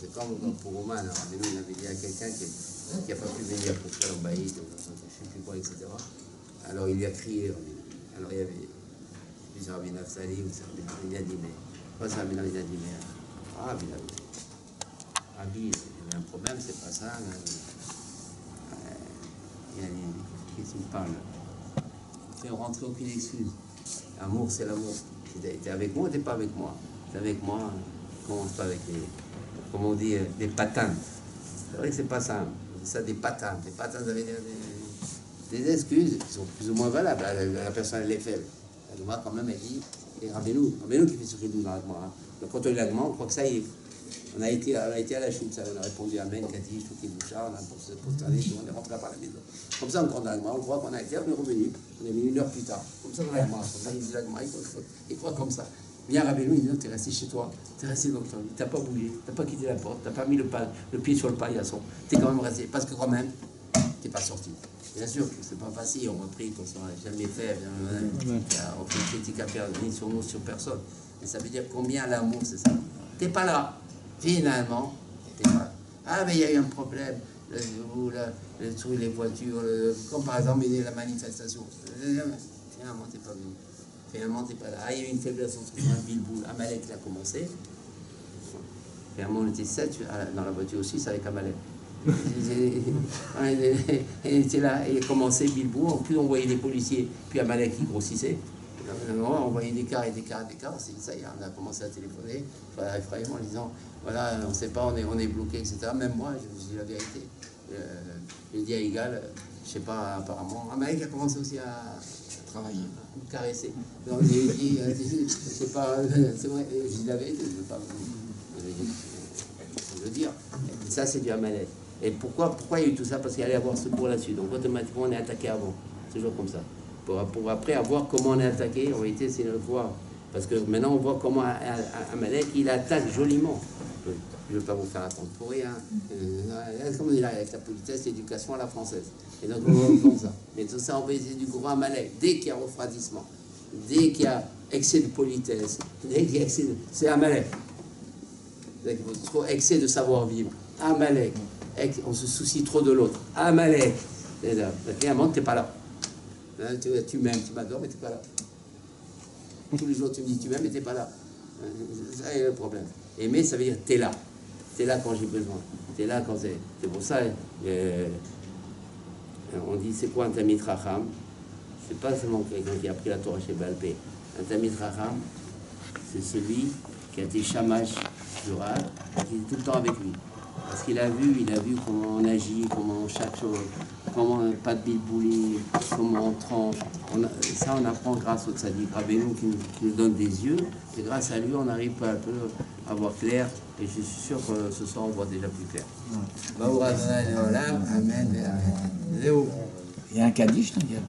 C'est comme pour Romain, il avait dit à quelqu'un qui n'a pas pu venir pour faire le baïd, je ne sais plus quoi, etc. Alors il lui a crié. Alors il y avait plusieurs Rabbi Nafsali, il a dit, mais quoi ça, il a dit, mais Rabbi, il y a un problème, c'est pas ça. Il a dit, qu'est-ce qu'il parle? Il ne fait rentrer aucune excuse. L'amour, c'est l'amour. T'es avec moi ou t'es pas avec moi? T'es avec moi, commence pas avec les, comment on dit, des patins. C'est vrai que c'est pas ça. C'est ça, des patins. Des patins, ça veut dire des excuses qui sont plus ou moins valables. La personne, elle est faible. La Gemara, quand même, elle dit, et Rabbeinu qui fait ce qu'il nous dans la Gemara. Donc, quand on lit la Gemara, on croit que ça y est. On a été à la chute, ça, on a répondu Amen, Kati, Chouki, Bouchard, on a posterné, on est rentré par la maison. Comme ça, on compte la Gemara, on croit qu'on a été, on est revenu, on est venu une heure plus tard. Comme ça, dans la Gemara, il croit comme ça. Viens Rabbeinu, il dit non, t'es resté chez toi, t'es resté dans ton lit, t'as pas bougé, t'as pas quitté la porte, t'as pas mis le pied sur le paillasson, t'es quand même resté, parce que quand même, t'es pas sorti. Bien sûr que c'est pas facile, on reprit qu'on s'en a jamais fait, on peut critiquer ni sur nous, sur personne. Mais ça veut dire combien l'amour, c'est ça. T'es pas là, finalement, t'es pas là. Ah, mais il y a eu un problème, le truc, les voitures, comme par exemple la manifestation. Finalement, t'es pas venu. Finalement, t'es pas là. Ah, il y a eu une faiblesse entre un Bilboul, Amalek, il a commencé. Finalement, on était 7 dans la voiture aussi, c'est avec Amalek. Il était là, et il a commencé Bilbou. En plus, on voyait des policiers, puis Amalek qui grossissait. On voyait des cars et des cars et des cars. C'est ça, on a commencé à téléphoner, effrayant, en disant voilà, on ne sait pas, on est bloqué, etc. Même moi, je vous dis la vérité. Je dis à Igal, je ne sais pas, apparemment. Amalek a commencé aussi à travailler, à me caresser. Donc, j'ai dit, je sais pas, c'est vrai, je dis la vérité, je ne veux pas le dire. Et ça, c'est du Amalek. Et pourquoi il y a eu tout ça? Parce qu'il allait y avoir secours là-dessus. Donc automatiquement, on est attaqué avant. C'est toujours comme ça. Pour après avoir comment on est attaqué, en réalité, c'est notre voir. Parce que maintenant, on voit comment Amalek, il attaque joliment. Je ne vais pas vous faire attendre pour rien. Comme on dit là, avec la politesse, l'éducation à la française. Et donc, on voit comme ça. Mais tout ça, on va essayer du gros Amalek. Dès qu'il y a refroidissement, dès qu'il y a excès de politesse, dès qu'il y a excès de... C'est Amalek. Trop excès de savoir-vivre. Amalek. On se soucie trop de l'autre. Amalek. Finalement, tu n'es pas là. Tu m'aimes, tu m'adores, mais tu n'es pas là. Tous les jours, tu me dis tu m'aimes, mais tu n'es pas là. Ça est le problème. Aimer, ça veut dire tu es là. Tu es là quand j'ai besoin. Tu es là quand c'est... C'est pour ça, on dit c'est quoi un Tamid Racham? C'est pas seulement quelqu'un qui a pris la Torah chez Balpé. Un Tamid Racham, c'est celui qui a été chamash du Rav, qui est tout le temps avec lui. Parce qu'il a vu comment on agit, comment chaque chose, comment pas de bilbouli, comment on tranche. Ça, on apprend grâce au tzaddik Rabbeinu qui nous donne des yeux. Et grâce à lui, on arrive peu à peu à voir clair. Et je suis sûr que ce soir, on voit déjà plus clair. Il y a un Kaddish,